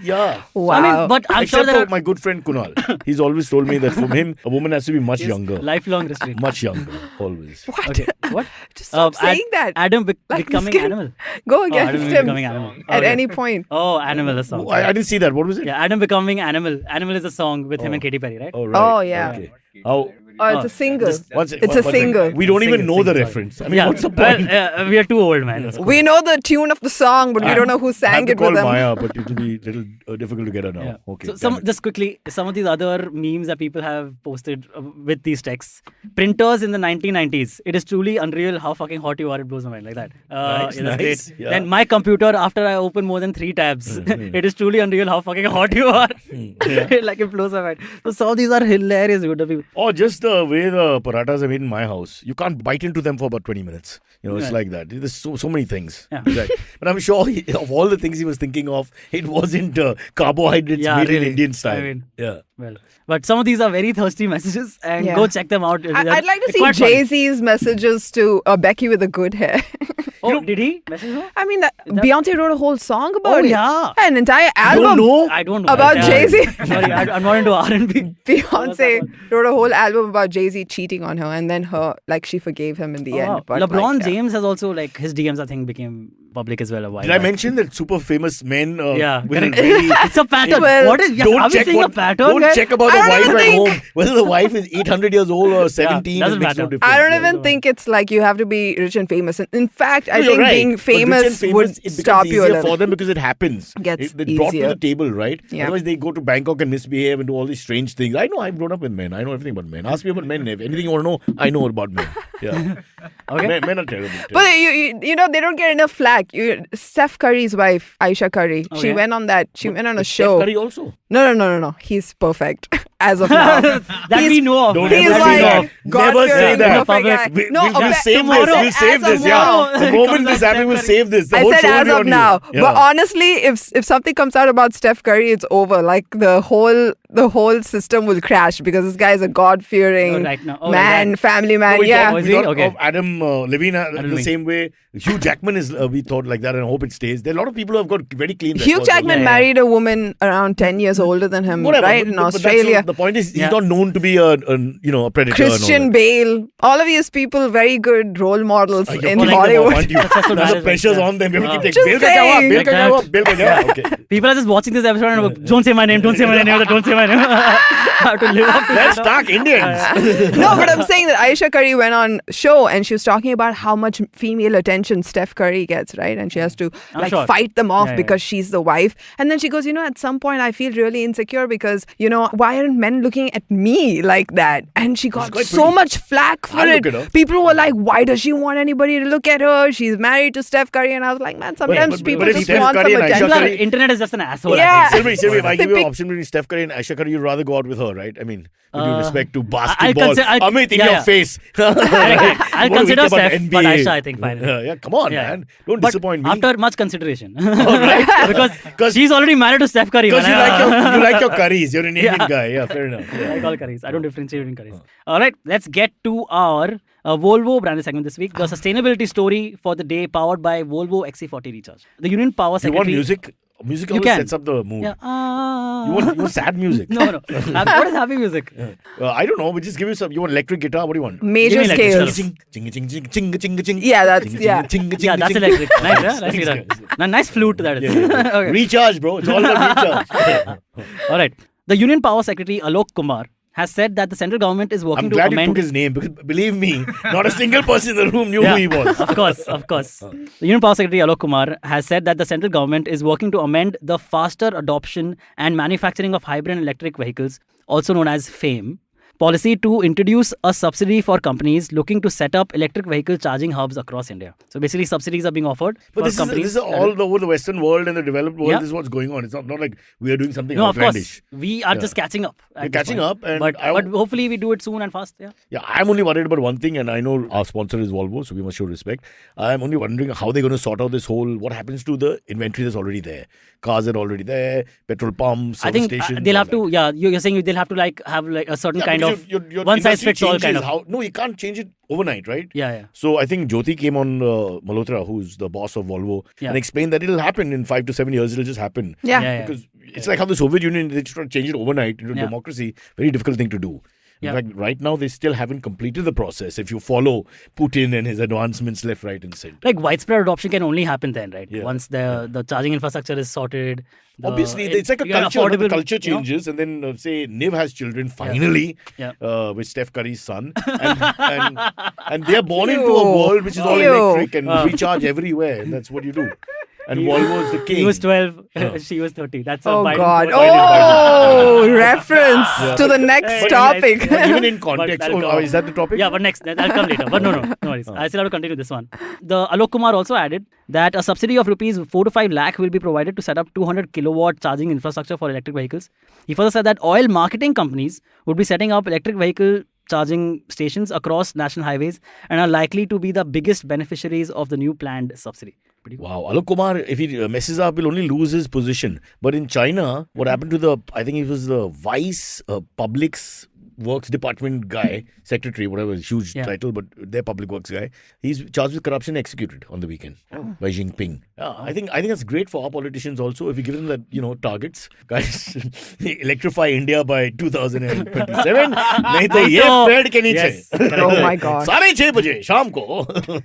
Yeah. Wow. I mean, but I'm sure Except there for my good friend Kunal. He's always told me that from him, a woman has to be much are younger. lifelong restraint. Much younger, always. What? Okay. What? Just stop saying that. Adam Like, becoming this kid- animal. Go Adam against him becoming animal. at Okay. any point. Oh, Animal, a song. I didn't see that. What was it? Yeah, Adam becoming animal. Animal is a song with him and Katy Perry, right? Oh, right. Oh, yeah. Okay. How? Or it's a single. One sec- It's a one second. single. We don't even Single, know the single, reference. I mean, yeah. what's the point? Well, we are too old, man. That's cool. We know the tune of the song, but we don't know who I have sang to it call with them. Maya, but it will be a little difficult to get her now. Yeah. Okay. So damn it. just quickly, some of these other memes that people have posted with these texts. Printers in the 1990s. It is truly unreal how fucking hot you are. It blows my mind like that. Nice, yeah, that's nice. great. Yeah. Then my computer, after I open more than 3 tabs, it is truly unreal how fucking hot you are. Like, it blows my mind. So some of these are hilarious. Good people. Or just the way the parathas are made in my house. You can't bite into them for about 20 minutes. You know, it's Right. like that. There's so many things. Yeah. Right. But I'm sure of all the things he was thinking of, it wasn't carbohydrates Yeah, made in really. Indian style. I mean, Yeah. Well, but some of these are very thirsty messages, and Yeah. go check them out. I'd like to It's see quite funny. Jay-Z's messages to Becky with the good hair. Oh, did he message her? I mean, Beyonce wrote a whole song about Oh, it. yeah. An entire You album. don't know? I don't know. About Yeah. Jay-Z? Sorry, I'm not into R&B. Beyonce wrote a whole album about Jay-Z cheating on her, and then she forgave him in the Oh, wow. end. But LeBron like, James has also, like, his DMs, I think, became public as well a while Did I back. mention that super famous men? Yeah, will correct. really It's a pattern. Well, What is? Yes, don't are we check seeing a what, pattern? don't guys? check about I the don't wife even at think- home. Whether the wife is 800 years old or 17, doesn't it makes no matter. difference. I don't Yeah. even think it's like you have to be rich and famous. In fact, I No, you're think right. being But rich and famous famous, would it becomes stop you a easier little. for them because it happens. Gets They brought to easier. the table, right? Yeah. Otherwise, they go to Bangkok and misbehave and do all these strange things. I know. I've grown up with men. I know everything about men. Ask me about men. If anything you want to know, I know about men. Yeah. Okay. Men are terrible. But you know they don't get enough flack. Steph Curry's wife, Aisha Curry, she Okay. went on that. She went on a Steph show. Curry also. No. He's perfect as of now. That we know of. Don't man. He's ever That say we know like that. of. Never say God-fearing, that. perfect guy. Public. No, We'll save this. tomorrow, We'll save as of this. Yeah. now. The moment this happens, we'll save this. The I whole said show will as be of on you. now. Yeah. But honestly, if something comes out about Steph Curry, it's over. Like the whole system will crash because this guy is a God-fearing Oh, right now. Oh, man, like family man. No, we yeah. thought, Was we he? thought Okay. of Adam Levine the Levine. same way. Hugh Jackman is, we thought like that, and I hope it stays. There are a lot of people who have got very clean Hugh records. Jackman Yeah. married a woman around 10 years older than him, Whatever, right? but In that's Australia. not- the point is, he's Yeah. not known to be a predator. Christian and Bale. All of these people, very good role models all that. in You're pulling them Hollywood. off, aren't you? Successful Now the marriage, pressure's yeah. on them. We have to Wow. take Just Bill ka kya hua? saying. Bill ka kya hua? Bill ka kya hua? Okay. People are just watching this episode and go, don't say my name, don't say my name, don't say my name. I have to live up to Let's that. talk Indians. No, but I'm saying that Aisha Curry went on show and she was talking about how much female attention Steph Curry gets, right? And she has to I'm like sure. fight them off Yeah, because she's the wife. And then she goes, at some point I feel really insecure because, why aren't men looking at me like that? And she got quite so pretty. much flack for I it. look at her. People were like, why does she want anybody to look at her? She's married to Steph Curry. And I was like, man, sometimes but people if just Steph want Curry some and Aisha attention. People are- Curry- internet is just an asshole. Yeah. I think. Silvi, if I give you They an pick- option between Steph Curry and Aisha Curry, you'd rather go out with her, right? I mean, with due Uh, respect to I'll basketball. I'll- Amit, in yeah, your yeah. face. I'll What do we consider think about Steph, but NBA? Aisha, I think, fine. Yeah, come on, Yeah. man. Don't But disappoint me. after much consideration. right. because 'Cause- she's already married to Steph Curry. Because man. you like your curries. You're an Indian Yeah. guy. Yeah, fair enough. I Yeah. like all curries. I don't differentiate between curries. All right, let's get to our Volvo branded segment this week. The sustainability story for the day powered by Volvo XC40 Recharge. The Union Power You Secretary. want music? Music You always can. sets up the mood. Yeah. You want sad music? No. What is happy music? I don't know. We just give you some. You want electric guitar? What do you want? Major Give me like scales. this. Ching, ching, ching, ching, ching, ching, ching. Yeah, that's- Ching, yeah. ching, ching, Yeah, that's ching. electric. Nice, yeah? Nicely Thanks, done. guys. Nice flute that is. Yeah. Okay. Recharge, bro. It's all about recharge. All right. The Union Power Secretary Alok Kumar has said that the central government is working I'm to glad you amend. took his name because believe me, not a single person in the room knew Yeah, who he was. Of course. The Union Power Secretary Alok Kumar has said that the central government is working to amend the faster adoption and manufacturing of hybrid and electric vehicles, also known as FAME, policy to introduce a subsidy for companies looking to set up electric vehicle charging hubs across India. So basically, subsidies are being offered But for this companies. is all over the Western world and the developed world. Yeah. This is what's going on. It's not like we are doing something No, of outlandish. course. We are Yeah. just catching up. at We're this catching point. up and but I- hopefully we do it soon and fast. Yeah. Yeah, I'm only worried about one thing, and I know our sponsor is Volvo, so we must show respect. I'm only wondering how they're going to sort out this whole. What happens to the inventory that's already there? Cars are already there, petrol pumps, I service think stations. they'll all have to. that. Yeah, you're saying they'll have to have a certain Yeah, kind because of your one size industry fits all kind changes of. how. No, you can't change it overnight, right? Yeah. So I think Jyoti came on Malhotra, who's the boss of Volvo, Yeah. and explained that it'll happen in 5 to 7 years. It'll just happen. Yeah. Because it's like how the Soviet Union, they just try to change it overnight into Yeah. democracy. Very difficult thing to do. In Yeah. fact, right now, they still haven't completed the process if you follow Putin and his advancements left, right, and center. Like widespread adoption can only happen then, right? Yeah. Once the charging infrastructure is sorted. Obviously, it's like a you have culture. The affordable, culture you know? changes, and then say Niv has children finally Yeah. with Steph Curry's son, and they are born into a Ew. world which is all Ew. electric and recharge everywhere, and that's what you do. And Volvo is the king. He was 12, she was 30. That's a Oh Biden God! vote. Oh, reference to the next Very topic. But even in But context, that'll go. is that the topic? Yeah, but next, I'll come later. But no worries. I still have to continue this one. The Alok Kumar also added that a subsidy of rupees 4 to 5 lakh will be provided to set up 200 kilowatt charging infrastructure for electric vehicles. He further said that oil marketing companies would be setting up electric vehicle charging stations across national highways and are likely to be the biggest beneficiaries of the new planned subsidy. Pretty cool. Wow, Alok Kumar, if he messes up, he'll only lose his position. But in China, what happened to I think it was the vice public's Works Department guy, secretary, whatever, huge title, but their public works guy. He's charged with corruption, executed on the weekend by Jinping. I think that's great for our politicians also. If we give them that, targets, guys, electrify India by 2027. नहीं तो ये पेड़ के नीचे. Oh my God. 6:30 बजे शाम को.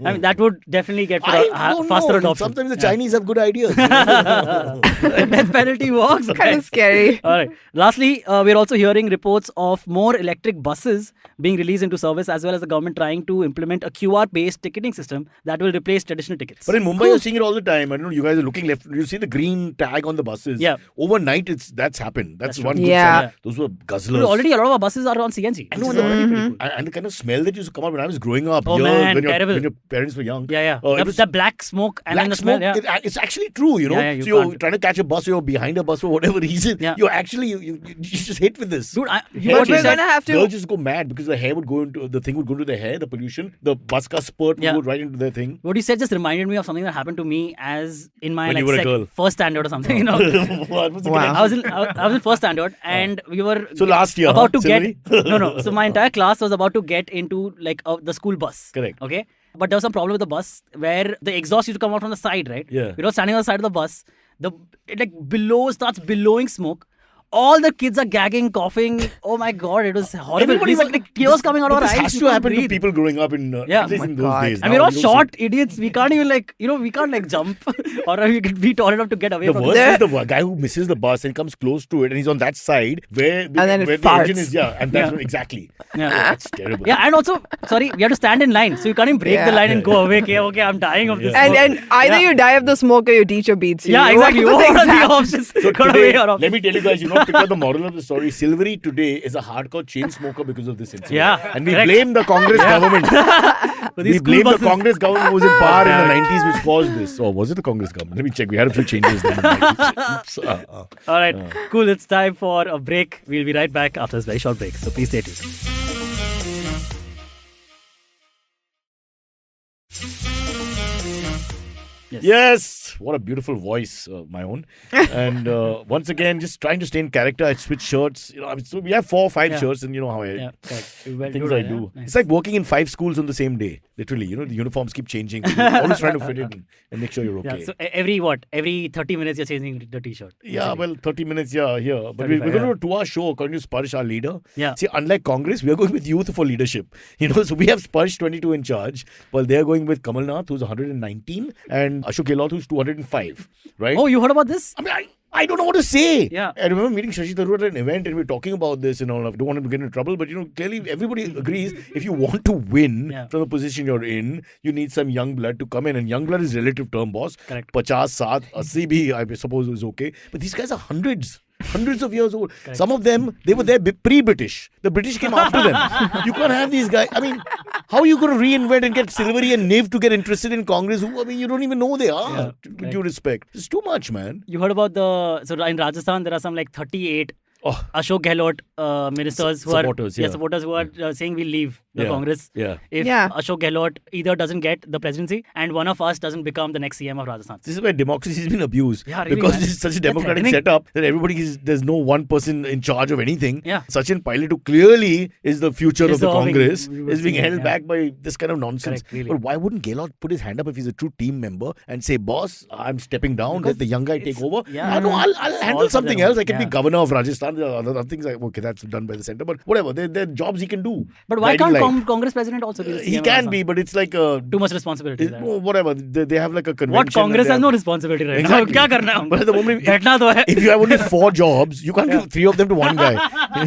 I mean, that would definitely get for a faster adoption. Sometimes the Chinese have good ideas. Death penalty works. Kind of scary. All right. Lastly, we're also hearing reports of more electric buses being released into service, as well as the government trying to implement a QR-based ticketing system that will replace traditional tickets. But in Mumbai, you're seeing it all the time. I don't know, you guys are looking left. You see the green tag on the buses. Yeah. Overnight, that's happened. That's one good Yeah. sign. Those were guzzlers. Dude, already a lot of our buses are on CNG. I know, and the kind of smell that used to come out when I was growing up. Oh, here, man, when terrible. When your parents were young. Yeah. It was The black smoke and then the smell. smoke. Yeah. It's actually true, Yeah, you so you're can't. trying to catch a bus, or you're behind a bus for whatever reason. Yeah. You're actually, you just hit with this. Dude, But we're going to have They'll to... just go mad because the hair would go into, the thing would go into their hair, the pollution. The bus car spurt would go right into their thing. What you said just reminded me of something that happened to me as in my When you were a girl. first standard or something. What was the Wow. connection? I was in first standard and we were So last year, about to Silvery? get no. So my entire class was about to get into like the school bus. Correct. Okay. But there was some problem with the bus where the exhaust used to come out from the side, right? Yeah. We were standing on the side of the bus. It starts billowing smoke. All the kids are gagging, coughing. Oh my God, it was horrible. Everybody was like tears coming out of our this eyes. has We to can't happen to breathe. people growing up in, at least in those God. days. And Now we're all you don't short idiots. We can't even we can't jump or we could be tall enough to get away The from worst this. is the guy who misses the bus and comes close to it and he's on that side where the, And then it where the farts. engine is, and that's when, exactly. Yeah. That's terrible. Yeah, and also, sorry, we have to stand in line. So you can't even break the Yeah. line and go away. Okay, I'm dying of this. And either you die of the smoke or your teacher beats you. Yeah, exactly. What What are are the options? So Got today, away or off. let me tell you guys, pick up the moral of the story. Silvery today is a hardcore chain smoker because of this incident. Yeah, And we correct. blame the Congress government. these We school blame the buses. Congress government who was in power in the 90s which caused this. Or was it the Congress government? Let me check. We had a few changes then. In the 90s. Oops. All right, cool. It's time for a break. We'll be right back after this very short break. So please stay tuned. Yes, what a beautiful voice, my own. And once again, just trying to stay in character. I switch shirts. So we have 4 or 5 shirts, and you know how Yeah, correct. Well, things do I that, do. yeah? Nice. It's like working in 5 schools on the same day. Literally, the uniforms keep changing. You're always trying to fit in and make sure you're okay. Yeah, so every 30 minutes you're changing the t-shirt. Yeah, well, 30 minutes, here. But 35, we're going to do a 2-hour show according to Sparsh, our leader. Yeah. See, unlike Congress, we are going with youth for leadership. So we have Sparsh 22 in charge, while they're going with Kamal Nath, who's 119, and Ashok Gehlot, who's 205, right? Oh, you heard about this? I mean, I don't know what to say. Yeah. I remember meeting Shashi Tharoor at an event and we were talking about this and all. I don't want him to get into trouble, but clearly everybody agrees if you want to win from the position you're in, you need some young blood to come in. And young blood is relative term, boss. Correct. 50, 60, 80 bhi, I suppose is okay. But these guys are hundreds of years old. Correct. Some of them, they were there pre-British. The British came after them. You can't have these guys. I mean, how are you going to reinvent and get Silvery and Niv to get interested in Congress? You don't even know who they are. With due respect. It's too much, man. You heard about so in Rajasthan, there are some like 38 Ashok Gehlot ministers supporters, supporters who are saying we'll leave the Congress Yeah. if Ashok Gehlot either doesn't get the presidency and one of us doesn't become the next CM of Rajasthan. This is where democracy has been abused. Yeah, really, because man. this is such a They're democratic threatening. setup that there's no one person in charge of anything. Yeah. Sachin Pilot, who clearly is the future of the Deserving, Congress, we were is being saying, held back by this kind of nonsense. Correct, really. But why wouldn't Gehlot put his hand up if he's a true team member and say, boss, I'm stepping down, Because let the young guy take over? yeah. I know, I'll All handle for something them. else. I can be Yeah. governor of Rajasthan. There are other things like, okay, that's done by the center. But whatever, they're jobs he can do. But why Guiding can't light. Congress president also be the CM He of can Rajasthan? be, but it's like a... Too much responsibility. there. Whatever. They have like a convention. What Congress and they has have- no responsibility right Exactly. now. क्या करना है हमको? But at the moment, बैठना तो है. if you have only 4 jobs, you can't give 3 of them to one guy.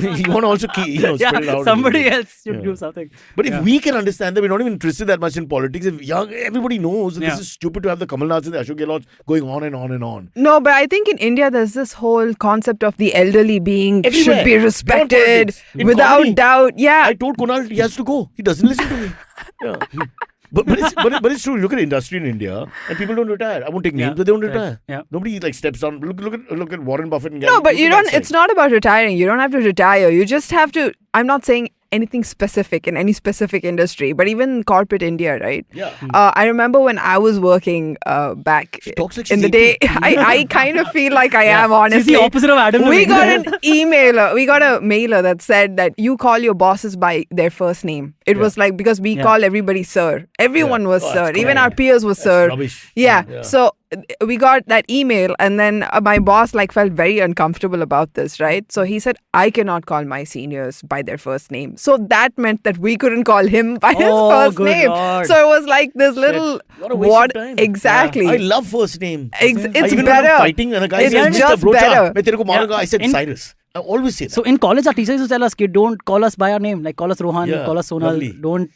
You want to also keep, spread it out. Somebody else should Yeah. do something. But if we can understand that we're not even interested that much in politics, if everybody knows that Yeah. this is stupid to have the Kamal Naths and the Ashok Gehlots going on and on and on. No, but I think in India there's this whole concept of the elderly being Everywhere. should be Beyond respected politics. In without comedy. doubt. Yeah. I told Kunal he has to go. He doesn't listen to me. Yeah. But it's true. Look at the industry in India, and people don't retire. I won't take names, Yeah. but they don't Correct. retire. Yeah. Nobody steps down. Look at Warren Buffett and No, but look you at that don't. side. It's not about retiring. You don't have to retire. You just have to. I'm not saying anything specific in any specific industry, but even corporate India, right? Yeah. I remember when I was working back talks like in she's the day, 18. I kind of feel like I am, honestly. She's the opposite of Adam We Levine. got an emailer, we got a mailer that said that you call your bosses by their first name. It was like, because we call everybody sir. Everyone was Oh, sir. that's Even our peers were sir. rubbish. Yeah. So we got that email, and then my boss like felt very uncomfortable about this, right? So he said, I cannot call my seniors by their first name. So that meant that we couldn't call him by his first good name. Lord. So it was like this little What a waste of time. exactly. I love first name. It's Even when I'm better. fighting and a guy It's says, Mr. just Brocha, better. मैं तेरे को मारूंगा. I said In- Cyrus. I always say that. So in college, our teachers used to tell us, "Kid, don't call us by our name. Like call us Rohan, Yeah, call us Sonal. lovely.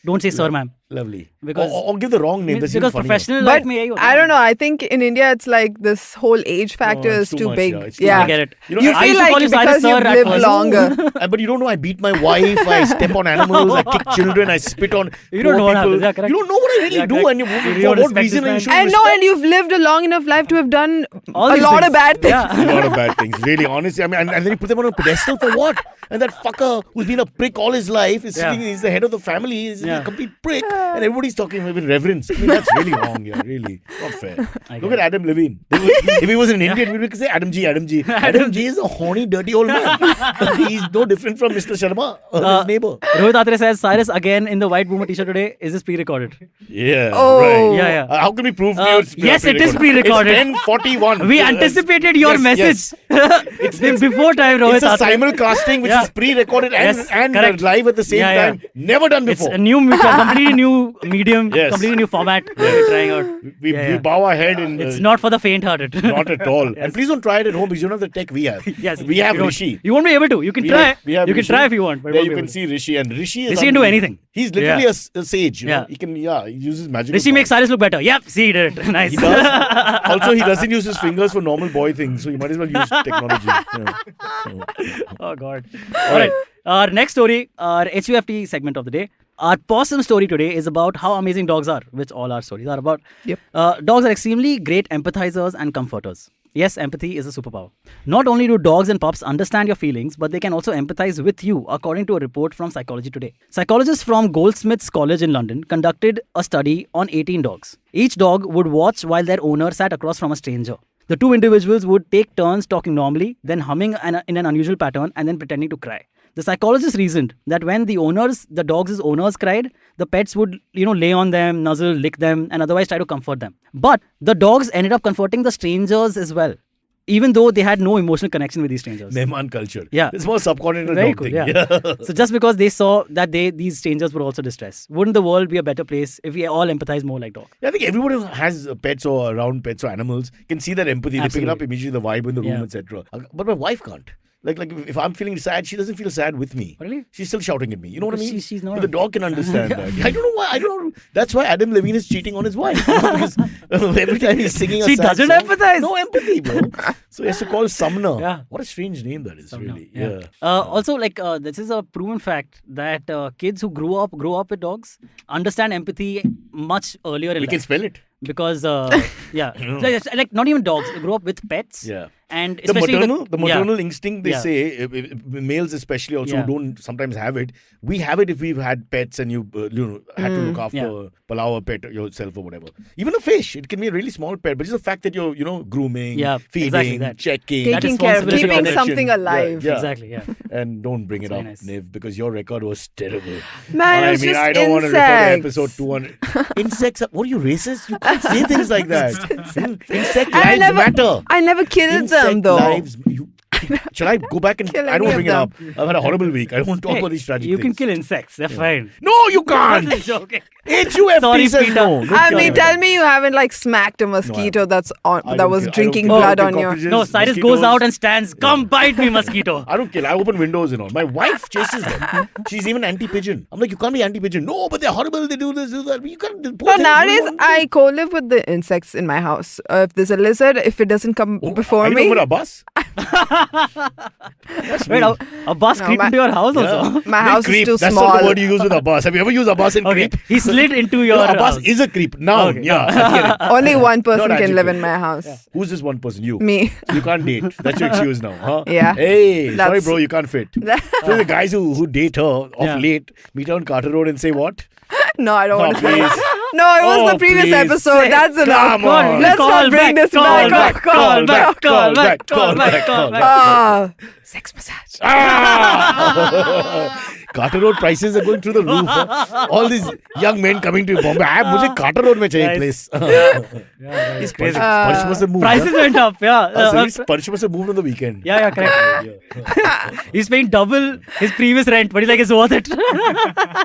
Don't say sir, ma'am." Lovely. Because- or give the wrong name. That's Because even funnier. professional But life में यही होता I है. don't know. I think in India it's like this whole age factor it's is too too much, big. yeah, it's too Yeah, much. I get it. You know, You I used feel to call like you Cyrus because sir you've at lived first. longer. But you don't know, I beat my wife, I step on animals, I kick children, I spit on You don't know poor what people. happens, yeah, correct. You don't know what I really Yeah, do, correct. and You for don't what respect reason this you should man. And no, respect. and you've lived a long enough life to have done All a these lot things. of bad things. Yeah. A lot of bad things, really, honestly. I mean, and then you put them on a pedestal for what? And that fucker who's been a prick all his life is sitting, he's the head of the family, he's a complete prick, and everybody's talking with reverence. I mean, that's really wrong, yeah, really. Not fair. Look at Adam Levine. If he was an Indian, we would say Adam G. Adam G is a horny, dirty old man. He's no different from Mr. Sharma, his neighbor. Rohit Atre says, Cyrus again in the white boomer t-shirt today. Is this pre-recorded? Yeah, Oh. right. Yeah. How can we prove to you it's Yes, it is pre-recorded. It's 10:41. We anticipated your Yes, message. yes. Before time, Rohit It's a Atre. simulcasting which Yeah. is pre-recorded and, Yes, and correct. live at the same Yeah, yeah. time. Never done It's before. a new, completely new medium, Yes. completely new format. We're trying out. we Yeah. bow our head in. It's not for the faint-hearted. Not at all. Yes. And please don't try it at home because you don't have the tech we have. Yes, We have you don't- Rishi. You won't be able to. You can We try. have- we have You can Rishi. try if you want. But There won't you be can able see Rishi, and Rishi is Rishi can do unbelievable. anything. He's literally a sage. You know? Yeah. He uses magic. to. Rishi makes Cyrus look better. Yep, see, he did it. Nice. He does. Also, he doesn't use his fingers for normal boy things, so you might as well use technology. Yeah. Oh, God. All right. Our next story, our HUFT segment of the day. Our possum story today is about how amazing dogs are, which all our stories are about. Yep. Dogs are extremely great empathizers and comforters. Yes, empathy is a superpower. Not only do dogs and pups understand your feelings, but they can also empathize with you, according to a report from Psychology Today. Psychologists from Goldsmiths College in London conducted a study on 18 dogs. Each dog would watch while their owner sat across from a stranger. The two individuals would take turns talking normally, then humming in an unusual pattern, and then pretending to cry. The psychologists reasoned that when the dogs' owners cried, the pets would, lay on them, nuzzle, lick them, and otherwise try to comfort them. But the dogs ended up comforting the strangers as well, even though they had no emotional connection with these strangers. Mehman culture. Yeah. It's more subcontinental Very dog cool, thing. yeah. So just because they saw that these strangers were also distressed, wouldn't the world be a better place if we all empathize more like dogs? I think everybody who has pets or around pets or animals can see that empathy. They pick it up Absolutely. immediately, the vibe in the room, Yeah. etc. But my wife can't. Like if I'm feeling sad, she doesn't feel sad with me. Really? She's still shouting at me. You know what I Because mean? she's not But the dog can understand that. I don't know why. I don't know. That's why Adam Levine is cheating on his wife. Because every time he's singing a She sad doesn't song, empathize. No empathy, bro. So he has to call Sumner. Yeah. What a strange name that is, really. Yeah. Yeah. Also, this is a proven fact that kids who grow up with dogs understand empathy much earlier in We can life. spell it. Because like not even dogs, they grow up with pets. Yeah. And The especially maternal instinct, they Yeah. say, males especially also Yeah. who don't sometimes have it. We have it if we've had pets and you had to look after palau a pet yourself or whatever. Even a fish, it can be a really small pet, but just the fact that you're grooming, Yeah, feeding, exactly that. checking, Taking care of, responsibility keeping connection. something alive. Yeah. Exactly, yeah. And don't bring it That's up, very nice. Niv, because your record was terrible. Man, it I was mean, just I don't want to refer to insects. episode 200. Insects, what are you, racist? You can't say things like that. Insect I lives never- matter. I never killed them Insect though. lives. Shall I go back and Kill I don't want to any bring it of up. I've had a horrible week. I don't want to talk Hey, about these tragic you can things. kill insects. They're fine. No, you can't. I'm joking. HUFT Sorry, says Peter. no. No I killing mean, them. tell me you haven't smacked a mosquito I that don't was kill- I drinking don't kill- blood I on don't kill you. cockroaches, No, Cyrus mosquitoes. goes out and stands. Come bite me, mosquito. I don't kill. I open windows and all. My wife chases them. She's even anti-pigeon. I'm like, you can't be anti-pigeon. No, but they're horrible. They do this, do that. You can't. No, nowadays I co-live with the insects in my house. If there's a lizard, if it doesn't come before are you me, talking about Abbas? Wait, Abbas No, creeped into your house also? My house creep. is too That's small. not the word you use with Abbas. Have you ever used Abbas in Okay, creep? he slid into your Abbas house. is a creep. Noun. Okay. Yeah. I get it. Only one person Not can live adjective. in my house. Who's this one person? You. Me. You can't date. That's your excuse now, huh? Yeah. Hey, sorry, That's- bro, you can't fit. So the guys who date her off Yeah. late, meet her on Carter Road and say what? No, I don't want to say please. it. No, it was Oh, the previous please. episode. That's enough. Come on. Let's not bring this back. Call back. Ah, sex massage. Ah! Carter Road prices are going through the roof. Huh? All these young men coming to Bombay. मुझे Carter Road में चाहिए place. He's crazy. Sparsh must have moved. Prices went up, yeah. Sparsh must have moved on the weekend. Yeah, correct. He's paying double his previous rent, but he's like, it's worth it.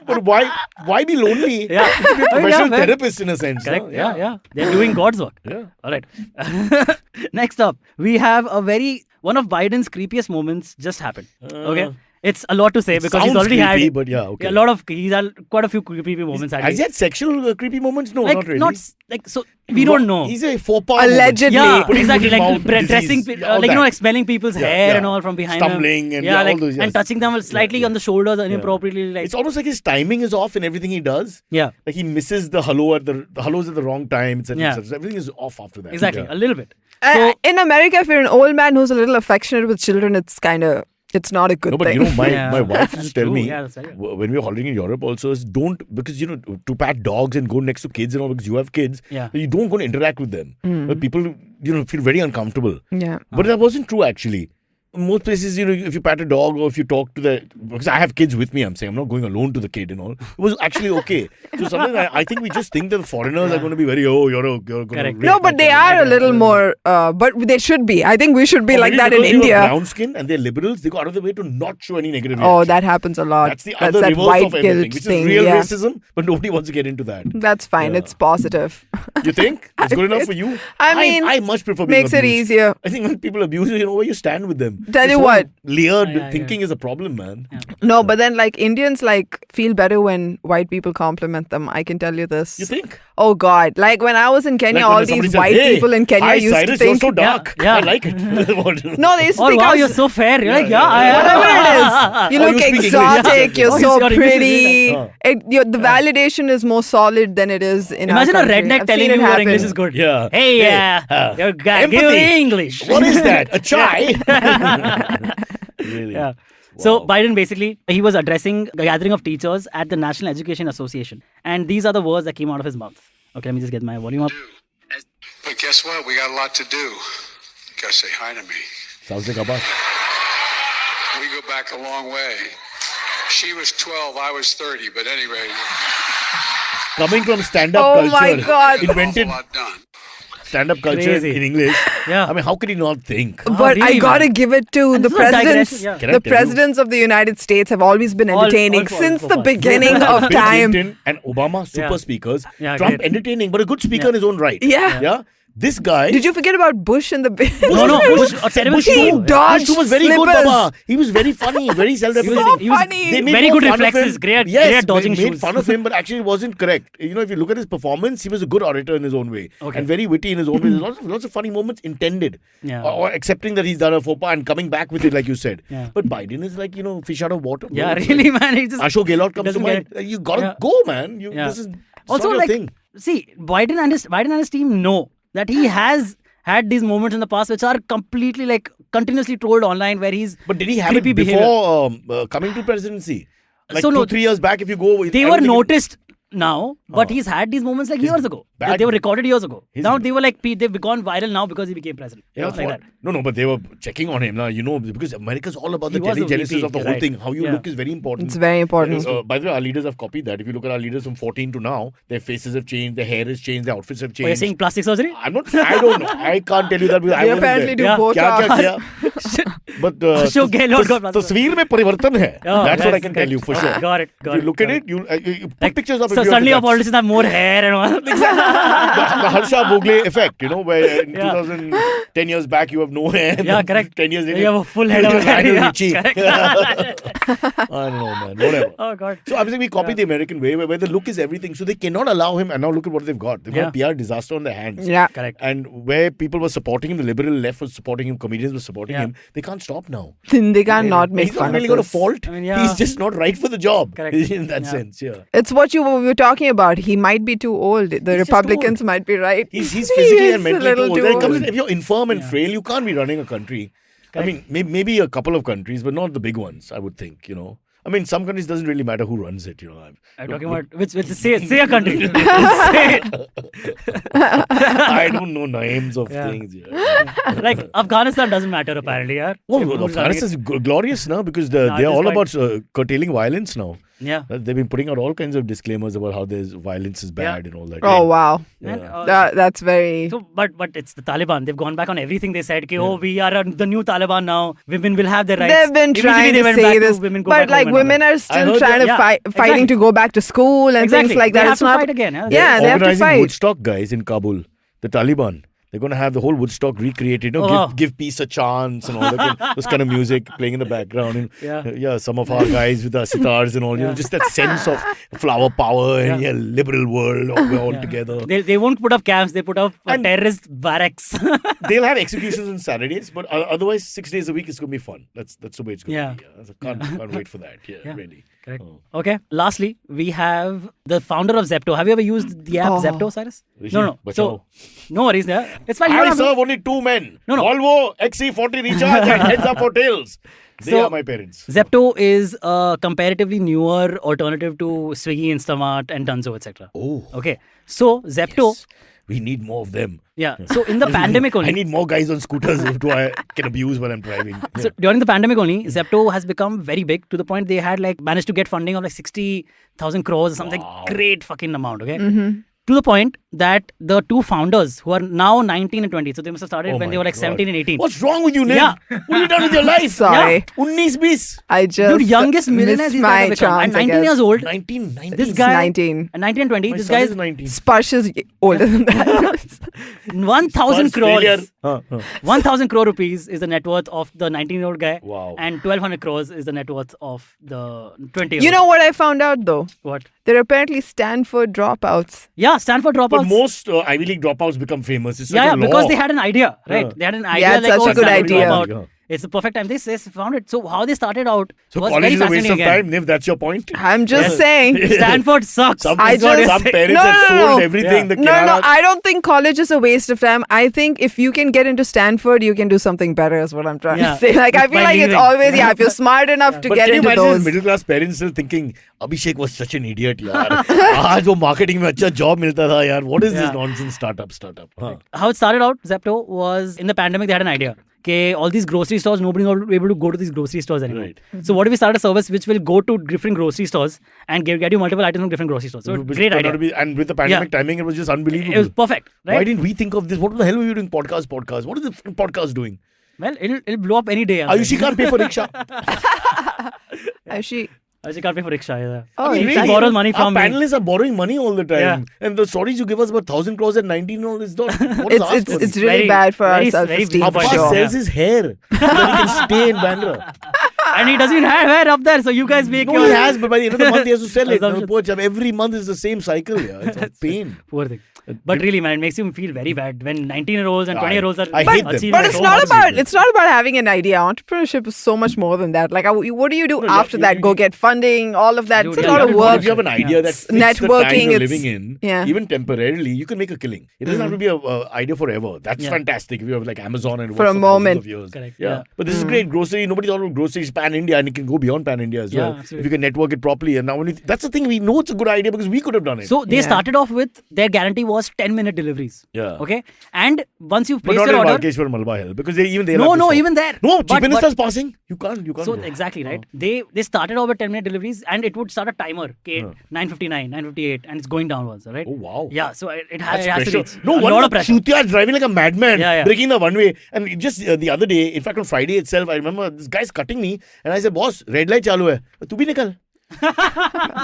But why be lonely? Yeah. You could be a professional fair. therapist in a sense. Correct. Huh? Yeah. They're doing God's work. Yeah. All right. Next up, we have one of Biden's creepiest moments just happened. Okay. It's a lot to say because he's Sounds already creepy, had but yeah, okay. he's had quite a few creepy moments. Has he had sexual creepy moments? No, like not really. so we don't know. He's a faux pas. Allegedly. Yeah, Putting exactly. foot in Like mouth, dressing, disease, like all you know, that. like smelling people's hair yeah. and all from behind Stumbling him. and yeah, all like those, yes. and touching them slightly on the shoulders inappropriately. Like It's almost like his timing is off in everything he does. yeah, Like he misses the hello at the hellos at the wrong time. Etc. Yeah. Everything is off after that. exactly, Yeah. a little bit. So In America, if you're an old man who's a little affectionate with children, it's not a good No, but thing. you know, my Yeah. wife used to tell True. me Yeah, that's right. when we were holidaying in Europe also is don't, because you know, to pat dogs and go next to kids and all because you have kids, Yeah. you don't go and interact with them. But people, feel very uncomfortable. Yeah. But that wasn't true actually. Most places, if you pat a dog or if you talk to because I have kids with me, I'm saying I'm not going alone to the kid and all. It was actually okay. So sometimes I think we just think that the foreigners are going to be very, you're going to Correct. No, but they are a little more, but they should be. I think we should be like maybe that in because they were India. brown skin and they're liberals, they go out of their way to not show any negative Oh, reaction. that happens a lot. That's the other that reverse white of everything, guilt which thing. is real yeah. racism, but nobody wants to get into that. That's fine. Yeah. It's positive. You think? It's good enough for you? I mean, I much prefer being makes it abused. easier. I think when people abuse you, you know where you stand with them. Tell This you whole what. Layered Yeah. thinking is a problem, man. Yeah. No, but then like Indians feel better when white people compliment them. I can tell you this. You think? Oh God! Like when I was in Kenya, Like when all somebody these says, white "Hey, people in Kenya hi, used Cyrus, to think, you're so dark. Yeah. I like it. no, they used to Oh think wow, I was, you're so fair. You're like whatever it is. You Oh, look you speak English. exotic. You're Oh, so your English is pretty. really The validation is more solid than it is in Imagine our a country. redneck I've telling seen you it your happen. English is good. Yeah. Hey, you're guy, give empathy. me English. What is that? A chai? Really? Yeah. So Wow. Biden basically, he was addressing a gathering of teachers at the National Education Association. And these are the words that came out of his mouth. Okay, let me just get my volume up. But guess what? We got a lot to do. You gotta say hi to me. Sounds like Abbas. We go back a long way. She was 12, I was 30, but anyway, Coming from stand-up Oh my culture, God. an awful invented lot done. stand-up culture Crazy. in English. Yeah. I mean, how could he not think? But really, I gotta man. give it to And the this is a digression, presidents. yeah. Can I The tell you? presidents of the United States have always been All entertaining for- since for the fun. beginning of Bill time. Clinton and Obama, super Yeah. speakers. Yeah, Trump, great. entertaining, but a good speaker Yeah. in his own right. Yeah. Yeah. This guy. Did you forget about Bush in the No, Bush, a terrible Bush show. too. dodged Bush too was very good, slippers. Baba. He was very funny, very self-representing. He was funny. They made Very more good fun of reflexes, him. great Yes, dodging they made shoes. fun of him, but actually it wasn't correct. If you look at his performance, he was a good orator in his own way. Okay. And very witty in his own way. There's lots of funny moments intended. Yeah. Or accepting that he's done a faux pas and coming back with it, like you said. Yeah. But Biden is like, fish out of water. bro. Yeah, It's really, like, man. He just Ashok Gehlot comes to doesn't mind. get it. You gotta Yeah. go, man. Yeah. This is also not your like thing. see Biden and his team know that he has had these moments in the past which are completely like continuously trolled online where he's But did he have creepy it behavior. before coming to presidency? Like So no, 2-3 years back, if you go, they I were don't think noticed now, but Oh. he's had these moments like years ago. bad- They were recorded years ago. His- Now they were like they've gone viral now because he became president. It Yeah, was like what? that. No, but they were checking on him now, because America's all about the He was a telegenesis VP, of the you're whole right. thing. How you Yeah. look is very important. It's very important. By the way, our leaders have copied that. If you look at our leaders from 14 to now, their faces have changed, their hair has changed, their outfits have Oh, changed. you're saying plastic surgery? I don't know. I can't tell you that because I They wasn't apparently do there. Yeah. Botox. क्या But Ashok Gehlot got plastic तस्वीर में परिवर्तन है. Oh, That's what I yes, can tell you for correct. sure. Got it. If you look at it, you put pictures up. So if you suddenly have our politicians have more hair and all. the Harsha Bhogle effect, where in 10 years back you have no hair. Yeah, correct. 10 years later, you have a full head of hair. Lionel Yeah, Richie. correct. I don't know, man. Whatever. Oh, God. So I'm saying we copy the American way where the look is everything. So they cannot allow him. And now look at what they've got. They've got a PR disaster on their hands. Yeah. Correct. And where people were supporting him, the liberal left was supporting him, comedians were supporting him, they can't stop now. They can't not make He's fun not really of got a this. fault. I mean, yeah. He's just not right for the job. Correct. In that Yeah. sense, yeah. It's what we were talking about. He might be too old. The just Republicans might be right. He's physically and He is a mentally little too old. too Then it comes old. in, if you're infirm and frail, you can't be running a country. Correct. I mean, maybe a couple of countries, but not the big ones, I would think, I mean, some countries doesn't really matter who runs it, I'm talking about which say a country. Say it. I don't know names of Yeah. things. Yeah. Like Afghanistan doesn't matter apparently, yeah. Well, Afghanistan is glorious now because they're at this all point- about curtailing violence now. Yeah. They've been putting out all kinds of disclaimers about how there's violence is bad and all that. Oh, wow. Man, That's very... So, but it's the Taliban. They've gone back on everything they said. We are the new Taliban now. Women will have their rights. They've been Immediately trying they to went say back to this, women go but back like home and women all are I still heard trying that- to Yeah, fighting exactly. to go back to school and Exactly. things like They that. have It's to not. fight again. Yeah, They they have to Organizing fight. Woodstock guys in Kabul, the Taliban. They're going to have the whole Woodstock recreated. wow. Give peace a chance and all that. Those kind of music playing in the background. And, Yeah. some of our guys with the sitars and all. Just that sense of flower power and liberal world. We're all together. They won't put up camps. They put up And- terrorist barracks. They'll have executions on Saturdays, but otherwise 6 days a week is going to be fun. That's the way it's going to be. So can't wait for that. Yeah, really. Correct. Okay. Lastly, we have the founder of Zepto. Have you ever used the app Zepto, Cyrus? Rishi, No. bachao. So, no worries. Yeah. It's fine. You don't I have to- serve only two men. No. Volvo XC40 Recharge and Heads Up Hotels. They So- are my parents. Zepto is a comparatively newer alternative to Swiggy, Instamart, and Dunzo, etc. Oh. Okay. So Zepto, Yes. We need more of them. yeah. So in the pandemic only, I need more guys on scooters who I can abuse while I'm driving. So during the pandemic only, Zepto has become very big to the point they had managed to get funding of 60,000 crores or something. Great fucking amount. Okay. To the point that the two founders who are now 19 and 20, so they must have started Oh when they my were like God. 17 and 18. What's wrong with you, Niv? Yeah. What have you done with your life? Sorry. 19-20. I just Dude, youngest millionaires missed these guys my have become. chance. And 19 years old. 19. This guy, 19. 19 and 20, My this son guy is is 19. Sparsh is older than that. 1,000 Failure. crores. 1,000 crore rupees is the net worth of the 19-year-old guy. Wow. And 1,200 crores is the net worth of the 20-year-old. You know what I found out though? What? They're apparently Stanford dropouts. Yeah, Stanford dropouts. But most Ivy League dropouts become famous. It's like Yeah, a law. because they had an idea, right? Yeah. They had an idea it's such a good Stanford idea. dropout. Yeah. It's the perfect time. They found it. So how they started out So was college very is a waste fascinating of again. time, Niv. That's your point? I'm just saying. Stanford sucks. Some, I just- some parents No, have no, no, sold no. everything. The No, Kerala- I don't think college is a waste of time. I think if you can get into Stanford, you can do something better, is what I'm trying Yeah. to say. Like, I feel By like it's leaving. always, if you're smart enough to But get can you into imagine those. middle class parents still thinking Abhishek was such an idiot यार आज वो marketing में अच्छा job मिलता था यार what is this Yeah. nonsense startup हाँ. How it started out, Zepto, was in the pandemic, they had an idea. Okay, all these grocery stores, nobody will be able to go to these grocery stores anymore. Right. So what if we start a service which will go to different grocery stores and get you multiple items from different grocery stores? So Which great turned out idea. to be- and with the pandemic timing it was just unbelievable. It was perfect, right? Why didn't we think of this? What the hell were you doing podcast? What is the fucking podcast doing? Well, it'll blow up any day. Ayushi can't pay for rickshaw. Actually, She can't pay for rickshaw either. Oh, she exactly. borrows money Our from me. panelists are borrowing money all the time. Yeah. And the stories you give us about 1,000 crores at 19 all is not. What is it's asked it's for? really Very- bad for our very- self-esteem very for Abbas sure. sells his hair so that he can stay in Bandra. And he doesn't have hair up there, so you guys make No, your... he has, but by the end of the month he has to sell it. No, Assumption. poor chap. Every month is the same cycle. Yeah. It's a pain. Poor thing. But really, man, it makes you feel very bad when 19-year-olds and 20-year-olds are I hate them. achieving But so it's not much. about having an idea. Entrepreneurship is so much more than that. Like, what do you do after that? Go get funding, all of that. Dude, It's a yeah, lot you of do work. If you have an idea that fits the Networking, time you're it's- living in, yeah. even temporarily, you can make a killing. It doesn't have to be a idea forever. That's Yeah. fantastic. If you have like Amazon and it For works a thousands moment. of years. Correct, Yeah. yeah. But this is great. Grocery. Nobody thought of groceries pan-India, and it can go beyond pan-India as Yeah, well. absolutely. If you can network it properly. And now that's the thing. We know it's a good idea because we could have done it. So they Yeah. started off with their guarantee was 10-minute deliveries. Yeah. Okay. And once you've but placed not your in order... Malkeshwar Malba Hill because they No, have no, this even there. No, But- Chief Minister's but- passing. You can't. So go. exactly, right? They started off with 10-minute deliveries and it would start a timer. Okay, 9:59, 9:58, and it's going downwards, right? Oh, wow. Yeah, so it That's has to pressure. reach No a lot wonder of pressure. Shutya is driving like a madman, Yeah, yeah. breaking the one way. And it just the other day, in fact, on Friday itself, I remember this guy's cutting me, and I said, "Boss, red light chalu hai. Tu bhi nikal."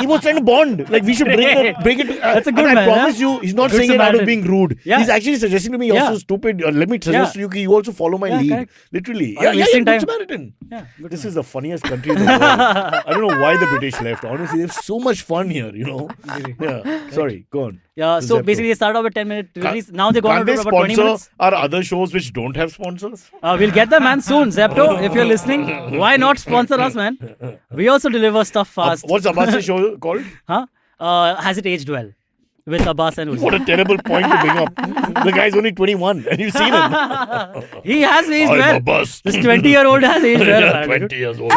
He was trying to bond. Like, we should break it. That's a good and man, I promise you, he's not Good saying it out of Samaritan. being rude. Yeah. He's actually suggesting to me, you're Yeah. so stupid. Let me suggest to you, you also follow my lead. correct. Literally. Why wasting Good time? Samaritan. Yeah, good This is the funniest country in the world. I don't know why the British left. Honestly, there's so much fun here, Yeah. Sorry, go on. Yeah, so Zepto. basically they started off with 10-minute release. Now they're going Can't to they about 20 sponsor minutes. our other shows which don't have sponsors? We'll get them, man, soon. Zepto, if you're listening, why not sponsor us, man? We also deliver stuff fast. What's Abbas' show called? Huh? Has it aged well? With Abbas and Uzi. What a terrible point to bring up. The guy's only 21 and you've seen him. He has aged I'm well. Abbas. This 20-year-old has aged well. Yeah, man. 20 years old.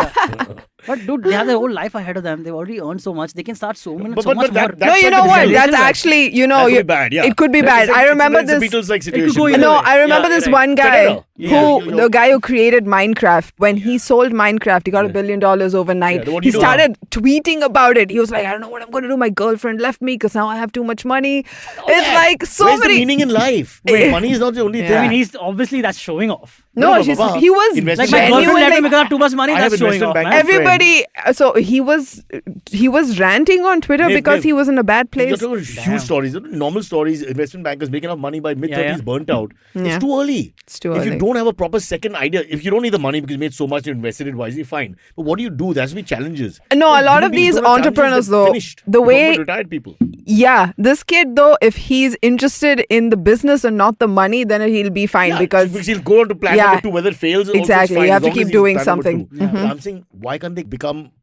But dude, they have their whole life ahead of them. They've already earned so much. They can start so much But more. that- No, that's you like know a what? visual- That's Visual. actually, That could be bad, yeah. It could be That is bad. I remember it's a this. Beatles-like could situation. go either No, way. I remember Yeah, this right. one guy Yeah, the guy who created Minecraft, when he sold Minecraft, he got $1 billion overnight. Yeah, what do He you do? started tweeting about it. He was like, I don't know what I'm going to do. My girlfriend left me because now I have too much money. It's like so Where's the many. meaning in life? Wait, money is not the only Yeah. thing. I mean, he's obviously that's showing off. No, No, she's, Baba. he was Investment Like my Genuine, girlfriend left me genuinely. because I have too much money. I have That's showing investment off, bank man. Everybody, so he was ranting on Twitter Niv, because Niv. he was in a bad You're place. talking about huge stories, normal stories, investment bankers making up money by mid-30s Yeah. burnt out. Yeah. It's too early. It's too If you early. don't have a proper second idea, if you don't need the money because you made so much, you invested it wisely, fine. But what do you do? There has to be challenges. No, a lot Human of beings these don't have challenges, entrepreneurs, they're though, finished. the Talk way- about retired people. Yeah, this kid though, if he's interested in the business and not the money, then he'll be fine Yeah, because he'll go on to plan Yeah. number 2, whether it fails. also it's Exactly, fine, you as have to long keep as he's doing plan number something. 2. But I'm saying, why can't they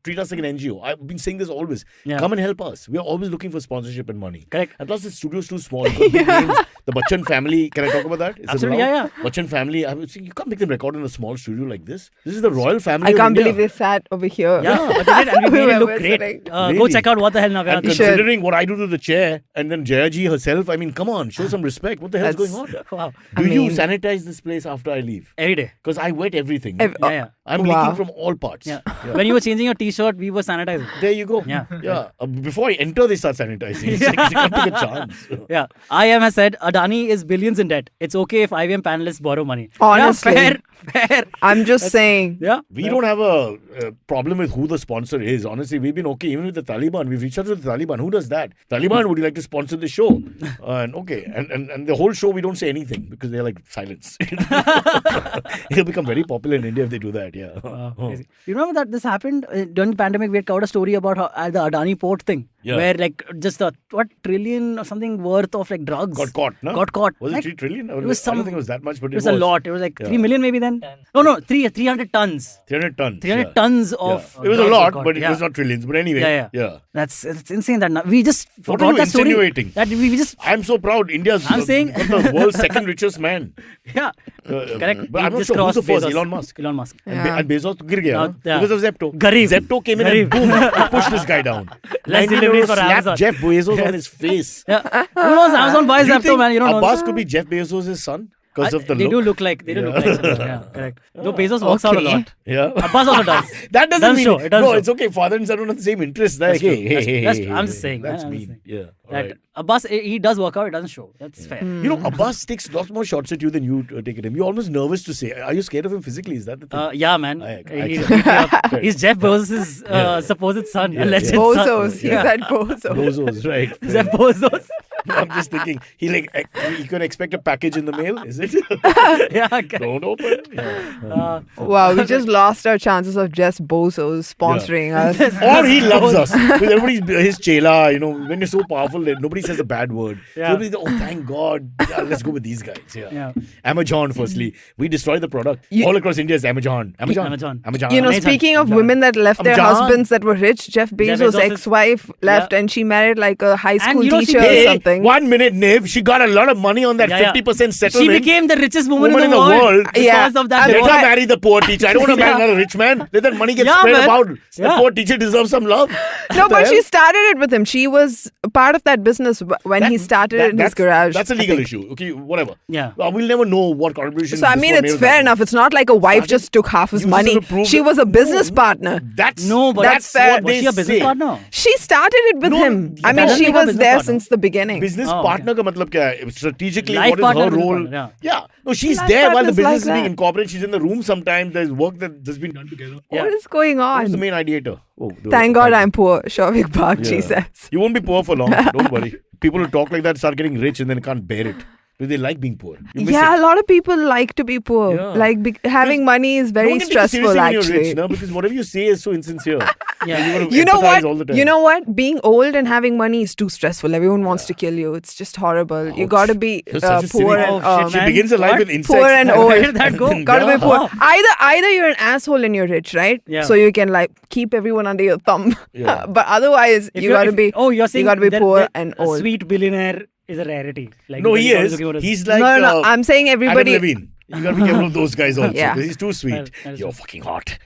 treat us like an NGO? I've been saying this always. Yeah. Come and help us. We are always looking for sponsorship and money. Correct. And plus, the studio's too small. You can't big names. The Bachchan family. Can I talk about that? Is it Absolutely, allowed? yeah. Bachchan family. I was saying, you can't make them record in a small studio like this. This is the royal family. I of can't India. believe they sat over here. Yeah, but they did, and we made it look We're great. sitting. Go Really? check out What the Hell Now. And You should. considering what I do to the chair, and then Jayaji herself, I mean, come on, show some respect. What the hell's That's- going on? Wow. Do I you mean- sanitize this place after I leave? Every day. Because I wet everything. Yeah. I'm Wow. leaking from all parts. Yeah. When you were changing your t-shirt, we were sanitizing. There you go. Yeah. Yeah. Before I enter, they start sanitizing. It's like, you can't take a chance. Yeah. IM has said Adani is billions in debt. It's okay if IVM panelists borrow money. Honestly. Yeah, fair. I'm just saying. Yeah. We don't have a problem with who the sponsor is. Honestly, we've been okay. Even with the Taliban, we've reached out to the Taliban. Who does that? Taliban, would you like to sponsor the show? And okay. And the whole show, we don't say anything because they're like silence. It'll become very popular in India if they do that. Yeah. Crazy. You remember that this happened during the pandemic? We had covered a story about how, the Adani port thing, Yeah. where like just a trillion or something worth of like drugs Got caught, no? Got caught. Was Like, it 3 trillion? It was I some. don't think it was that much, but It was a lot. It was like 3 million maybe then. No, 300 tons. 300 tons. 300 yeah. tons Yeah. of. It was a drugs lot, got- but it yeah. was not trillions. But anyway, Yeah. It's insane that we just What forgot are you that story. insinuating? That we just I'm so proud. India's I'm saying- got the world's second richest man. yeah. Correct. But We I'm not just sure who's crossed the first. Bezos. Elon Musk. Elon Musk. Yeah. And Bezos to gir gaya, Now, na? yeah. Because of Zepto. Garib. Zepto came in and boom, pushed this guy down. Less 19 deliveries for slapped Amazon. Jeff Bezos on his face. Yeah. Who knows? Amazon buys Do you Zepto, think man. You don't know. Abbas could be Jeff Bezos' son? Because of the they look. do look like. They do look like. Something. Yeah, correct. Though Bezos walks out a Okay. lot. Yeah. Abbas also does. That doesn't Doesn't mean. show. It doesn't No, show. it's okay. Father and son don't have the same interests. That's Hey, true. hey, That's- hey, I'm hey, just saying, That's man, I'm mean. just saying. Yeah. That Alright. Abbas, he does work out. It doesn't show. That's fair. You know, Abbas takes lots more shots at you than you take at him. You're almost nervous to say. Are you scared of him physically? Is that the thing? Yeah, man. He's Jeff Bezos' supposed son, alleged son. Bozos. He Yeah. said bozos. Bozos, right. Jeff Bezos. I'm just thinking, he can expect a package in the mail, is it? Yeah, correct. Don't open. Yeah. Wow, we just lost our chances of just bozos sponsoring us. Or he loves us. Because everybody's his chela, when you're so powerful, nobody says a bad word. Yeah. So oh, thank God. Yeah, let's go with these guys. Yeah. Amazon, firstly. We destroy the product. All across India is Amazon. Amazon. You know, Amazon. speaking of women that left their Amazon. husbands that were rich, Jeff Bezos' Bezos' ex-wife left and she married like a high school you know, she teacher or Hey, something. 1 minute, Niv. She got a lot of money on that Yeah, 50% She settlement. became the richest woman Woman in the world. Because Yeah. of that. And Let divorce. her marry the poor teacher. I don't want to marry another rich man. Let that money get Yeah, spread man. about. The Yeah. poor teacher deserves some love. No, What the but she hell? started it with him. She was part of that business when he started it in his garage. That's a I legal think. issue. Okay, whatever. Yeah. We'll never know what contribution. So I this mean, one it's made fair that. enough. It's not like a wife just took half his You just money. have to prove She that- was a business No, partner. That's No, but That's fair. what Was they she a business say. partner? She started it with No, him. I that mean, doesn't she make her was business there partner. since the beginning. business partner ka matlab kya hai? Strategically, Life what is her partner, business role? partner, Yeah. No, she's Life there while the partners business like is being that. incorporated. She's in the room sometimes. There's work that's been done together. Yeah. What is going Who's the on? main ideator? Oh, Thank God I'm poor. Shavik Bagchi Yeah. says. You won't be poor for long. Don't worry. People who talk like that start getting rich and then can't bear it. Because they like being poor. You miss Yeah, it. a lot of people like to be poor. Yeah. Like having money is No very one can take you stressful, seriously when you're actually. rich, no? Because whatever you say is so insincere. Yeah. And you gotta You know empathize what? all the time. You know what? Being old and having money is too stressful. Everyone wants to kill you. It's just horrible. You Ouch. got to be You're such a poor cynic. and Oh, shit, She man. begins her life What? with insects. poor and Where old. did that go? Gotta be Yeah. poor. Either you're an asshole and you're rich, right? Yeah. So you can like keep everyone under your thumb. Yeah. But otherwise, If you you're- gotta if- be. you're saying you gotta be that- poor that and a old. sweet billionaire is a rarity. Like, No, he everybody's is. looking for a- He's like No. I'm saying everybody. Adam Levine. You gotta be careful of those guys also. Yeah. Because he's too sweet. That is You're true. fucking hot.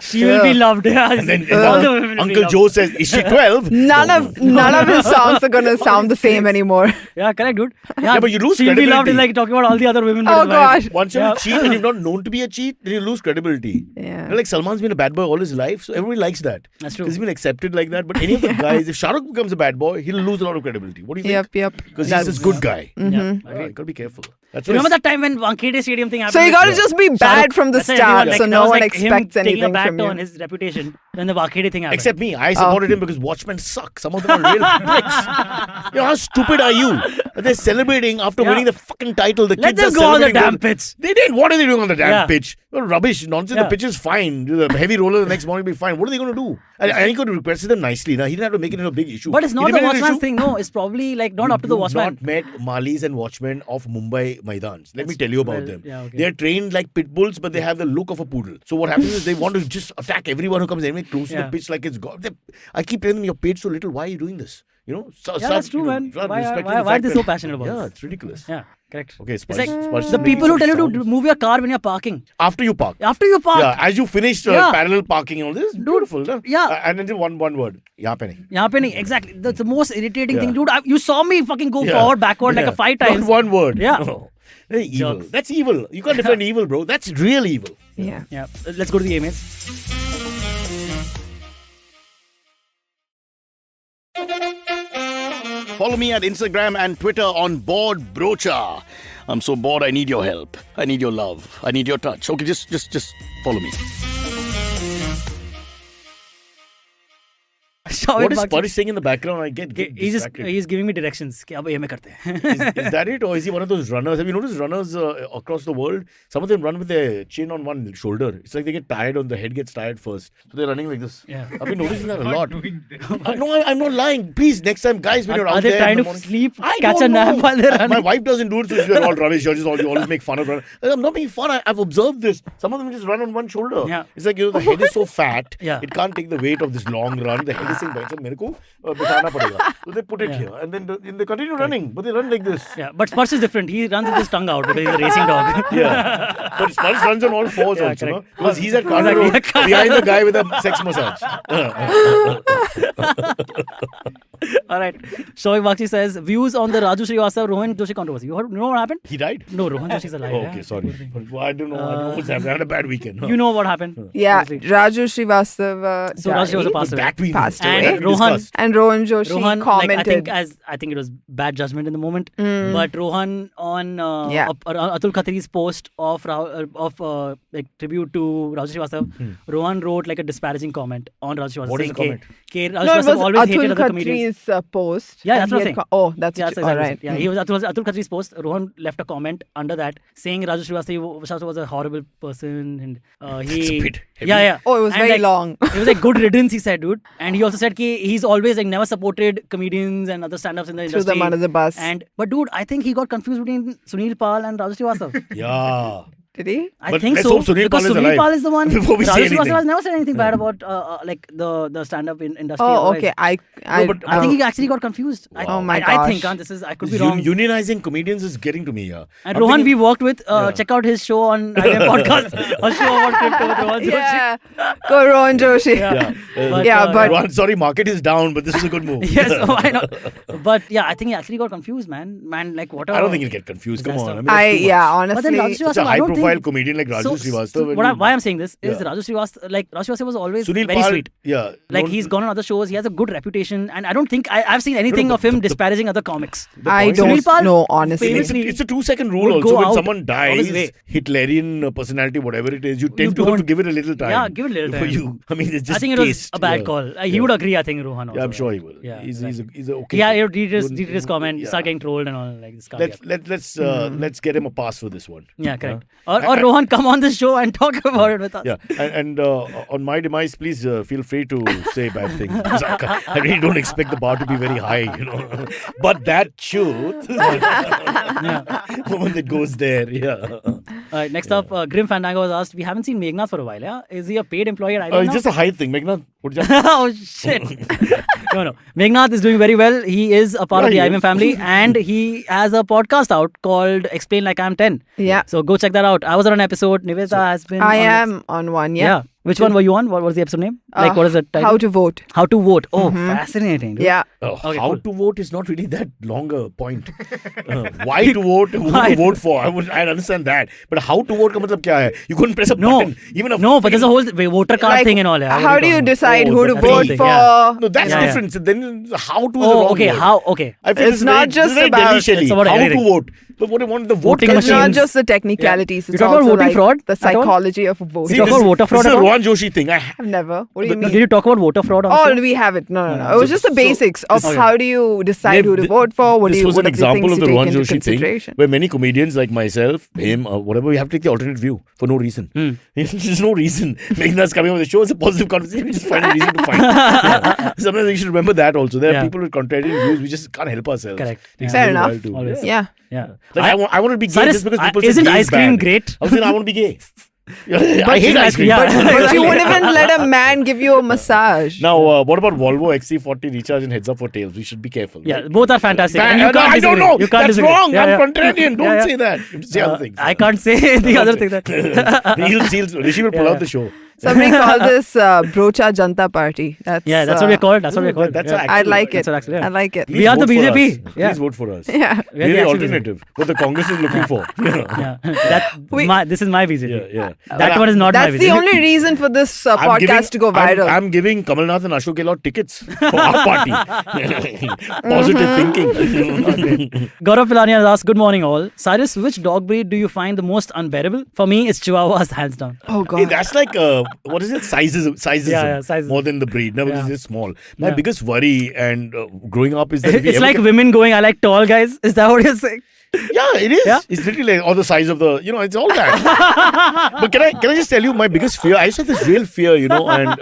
She will be loved. Yeah. And then all the women will be Uncle loved. Joe says, is she 12? None of his songs are gonna sound the same anymore. Yeah, correct, dude. Yeah, but you lose She'll be loved credibility. is like talking about all the other women. Oh, in his life. gosh. Once you're Yeah. a cheat and you're not known to be a cheat, then you lose credibility. Yeah. You know, like Salman's been a bad boy all his life, so everybody likes that. That's true. Because he's been accepted like that. But any of the guys, if Shah Rukh becomes a bad boy, he'll lose a lot of credibility. What do you think? Yep. Because he's this good guy. Yeah, Yeah, agreed. you gotta be careful. That's Remember that time when Wankhede Stadium thing happened? So you with gotta Yeah. just be Shah bad Rukh? from the That's why start, everyone, so that no was one like him expects taking a anything back from on you. his reputation when the Wankhede thing happened. Except me. I supported him because Watchmen suck. Some of them are real pricks. You know, how stupid are you? They're celebrating after Yeah. winning the fucking title. The Let kids them are go on the celebrating damn with- pitch. They did. What are they doing on the damn Yeah. pitch? Well, rubbish, nonsense. Yeah. The pitch is fine. The heavy roller the next morning will be fine. What are they going to do? I he could have requested them nicely. Now he didn't have to make it into a big issue. But it's He not the didn't make it an Watchman's issue. thing. No, it's probably like not up to the You've Watchman. not met Malis and Watchmen of Mumbai Maidans. Let me tell you about well, them. yeah, okay. They are trained like pit bulls, but they have the look of a poodle. So what happens is they want to just attack everyone who comes anywhere close to the Yeah. pitch like it's God. I keep telling them you're paid so little. Why are you doing this? You know, Yeah, that's true, man. Why are they so passionate about Yeah, this? it's ridiculous. Yeah, correct. Okay, It's like Sparsh the is people who tell you making to some move your car when you're parking. after you park. After you park, Yeah, as you finish Yeah. parallel parking and all this, beautiful. No? yeah. And then just one word. Yahan pe nahi. यहाँ पे नहीं, exactly. That's the most irritating Yeah. thing, dude. You saw me fucking go Yeah. forward, backward like Yeah. a 5 Not times. one word. Yeah. No. Very evil. Jokes. That's evil. You can't defend evil, bro. That's real evil. Yeah. Yeah, let's go to the emails. Follow me at Instagram and Twitter on Bored Brocha. I'm so bored. I need your help. I need your love. I need your touch. Okay, just follow me. What is Sparsh saying in the background? I get distracted. He's giving me directions. कि अब ये में करते हैं. Is that it, or is he one of those runners? Have you noticed runners across the world? Some of them run with their chin on one shoulder. It's like they get tired, on the head gets tired first, so they're running like this. Yeah. I've been noticing that a lot. No, I'm not lying. Please, next time, guys, when you're Are out they there, trying in the to morning- sleep, I catch a don't nap know. while they're running? My wife doesn't do it, so she's like all rubbish. You always make fun of her. I'm not making fun. I've observed this. Some of them just run on one shoulder. Yeah. It's like, the head is so fat, Yeah. it can't take the weight of this long run. The head is saying, "Bhai, mere ko bitana padega." So they put it here, and then they continue running, but they run like this. Yeah, but Sparsh is different. He runs with his tongue out because he's a racing dog. Yeah, but Sparsh runs on all fours Yeah, also, no? correct. Because he's at Carter Exactly. Road, behind the guy with a sex massage. All right. Shoaib Bakshi says, views on the Raju Srivastava Rohan Joshi controversy. You know what happened? He died? No, Rohan Joshi is alive. Oh, yeah. okay, sorry. But I don't know what's happened. I had a bad weekend. You know what happened. Yeah. Obviously. Raju Srivastava So Raju Srivastava died. passed away. That we Passed know. away. That And we Rohan- discussed. And Rohan Joshi Rohan, commented. I think it was bad judgment in the moment. But Rohan on Yeah. Atul Khatri's post of like tribute to Raju Srivastava, Rohan wrote like a disparaging comment on Raju Srivastava. What is the saying comment? Raju No, it Srivastava was always hated Atul other comedians. Khatri's post. Yeah, and that's he what I'm had saying. Oh, that's Yeah, what that's all exactly right. it. Yeah, he was Atul Khatri's post. Rohan left a comment under that saying Raju Srivastava was a horrible person and he. It's a bit heavy. Yeah. Oh, it was And very like, long. It was like good riddance, he said, dude. And he also said he's always like never supported comedians and other stand-ups in the Threw industry. them under the bus. But dude, I think he got confused between Sunil Pal and Raju Srivastava. Yeah. Did he? I But think let's so. hope Sunil because Pal is Sunil alive Pal is the one. before we say Raju anything. Srivastava has never said anything bad about like the stand-up industry. Oh, otherwise. okay. I think he actually got confused. Oh my I think gosh. I could be wrong. Unionizing comedians is getting to me, yeah. And I'm Rohan, thinking- we worked with. Check out his show on IBM Podcast. A show about crypto with Rohan Joshi. Yeah. Go Rohan Joshi. Yeah. But Rohan, sorry, market is down, but this is a good move. Yes, why not? But yeah, I think he actually got confused, man. Like whatever. I don't think he'll get confused. Come on. Disaster. I mean, that's too much. honestly. But then Raju Such a Srivastava, I don't think profile comedian like Raju Srivastava. Why I'm saying this is Yeah. Raju Srivastava was always Sunil very Pal, sweet. yeah. Like he's gone on other shows. He has a good reputation, and I don't think I've seen anything of him disparaging other comics. I point don't Sunil Pal know, honestly. famously It's a 2-second rule would also. go When out someone of his dies, way. Hitlerian personality, whatever it is, you tend to have to don't- give it a little time. Yeah, give it a little For time. you. I mean, it's just I think it was taste. a bad Yeah. call. He Yeah. would agree. I think Rohan. Also, Yeah, I'm sure he will. Yeah, He's a okay. Yeah, guy. he did his comment. Yeah. Start getting trolled and all like this. Caveat. Let's get him a pass for this one. Yeah, correct. Or Rohan, come on this show and talk about it with us. Yeah, and on my demise, please feel free to say bad things. Because I really don't expect the bar to be very high, But that truth, when it goes there, yeah. Next up, Grim Fandango was asked, we haven't seen Meghnad for a while, yeah? Is he a paid employee at IBM It's now? just a height thing, Meghnad. What is that? Oh, shit. No. Meghnad is doing very well. He is a part of the Yeah, he IBM is. family and he has a podcast out called Explain Like I'm 10. Yeah. So go check that out. I was on an episode. Niveditha has been I on am on one, yeah. Which one were you on? What was the episode name? Like, what is the title? How to vote. How to vote. Oh, fascinating. Dude. Yeah. Okay, How cool. to vote is not really that long a point. Why to vote? Who to vote for? I understand that. But how to vote? Ka matlab kya hai? You couldn't press a button. Even a No, but there's a whole voter card Like, thing and all. Yeah. how do you decide Oh, who to that's vote the for? thing, No, that's Yeah. different. So then how to is the Oh, wrong okay. word. How? Okay. I feel It's this is not very, just this is very about- Delhi Shelley. it's about How everything. to vote. But what I want the vote Voting It's not machines. just the technicalities. You It's talk about also voting like fraud the at all? psychology of voting. talk about voter fraud This is at a all? Rohan Joshi thing. I've never. What do you mean? Did you talk about voter fraud on the Oh, show? we have it. No. It was just the So- basics of Okay. how do you decide who to vote for. What This do you? was What an are the example things of to the take Rohan into Joshi thing, consideration? where many comedians like myself, him, whatever, we have to take the alternate view for no reason. There's no reason. Meghnad's coming on the show. It's a positive conversation. We just find a reason to fight. Yeah. Sometimes we should remember that also. There are people with contrarian views. We just can't help ourselves. Correct. Takes Fair a little enough. while to- Always. Yeah. Yeah. Like I want to be gay Cyrus, just because people say isn't gay is ice cream bad. great? I was saying I want to be gay. I hate ice cream. Yeah. But you wouldn't even let a man give you a massage. Now, what about Volvo XC40 Recharge and heads up for tails? We should be careful. Yeah, right? both are fantastic. And you No, can't I don't disagree. know. You can't That's disagree. wrong. Yeah, I'm yeah. contrarian. Don't Yeah. say that. You have to say other things. I can't say the other thing. Rishi will pull out the show. Somebody called this Brocha Janta Party. That's That's what we're called. That's what we're called. That's Yeah. actually- I like it. That's what actually, yeah. I like it. Please We are the vote for BJP. us. Yeah. Please vote for us. Yeah. We are We're the actual alternative. What the Congress is looking for. Yeah. This is my BJP. Yeah. That one is not my That's BJP. the only reason for this podcast to go viral. I'm giving Kamal Nath and Ashok Gehlot tickets for our party. Positive thinking. Gaurav Pilani has asked, good morning all. Cyrus, which dog breed do you find the most unbearable? For me, it's Chihuahuas, hands down. Oh Hey, God. that's like what is it? Sizes. Yeah, sizes. More than the breed. No, because Yeah. it's small. My Yeah. biggest worry and growing up is that if we It's ever like get- women going, I like tall guys. Is that what you're saying? Yeah, it is. Yeah. It's literally like all the size of the, it's all that. But can I just tell you my biggest fear? I used to have this real fear, and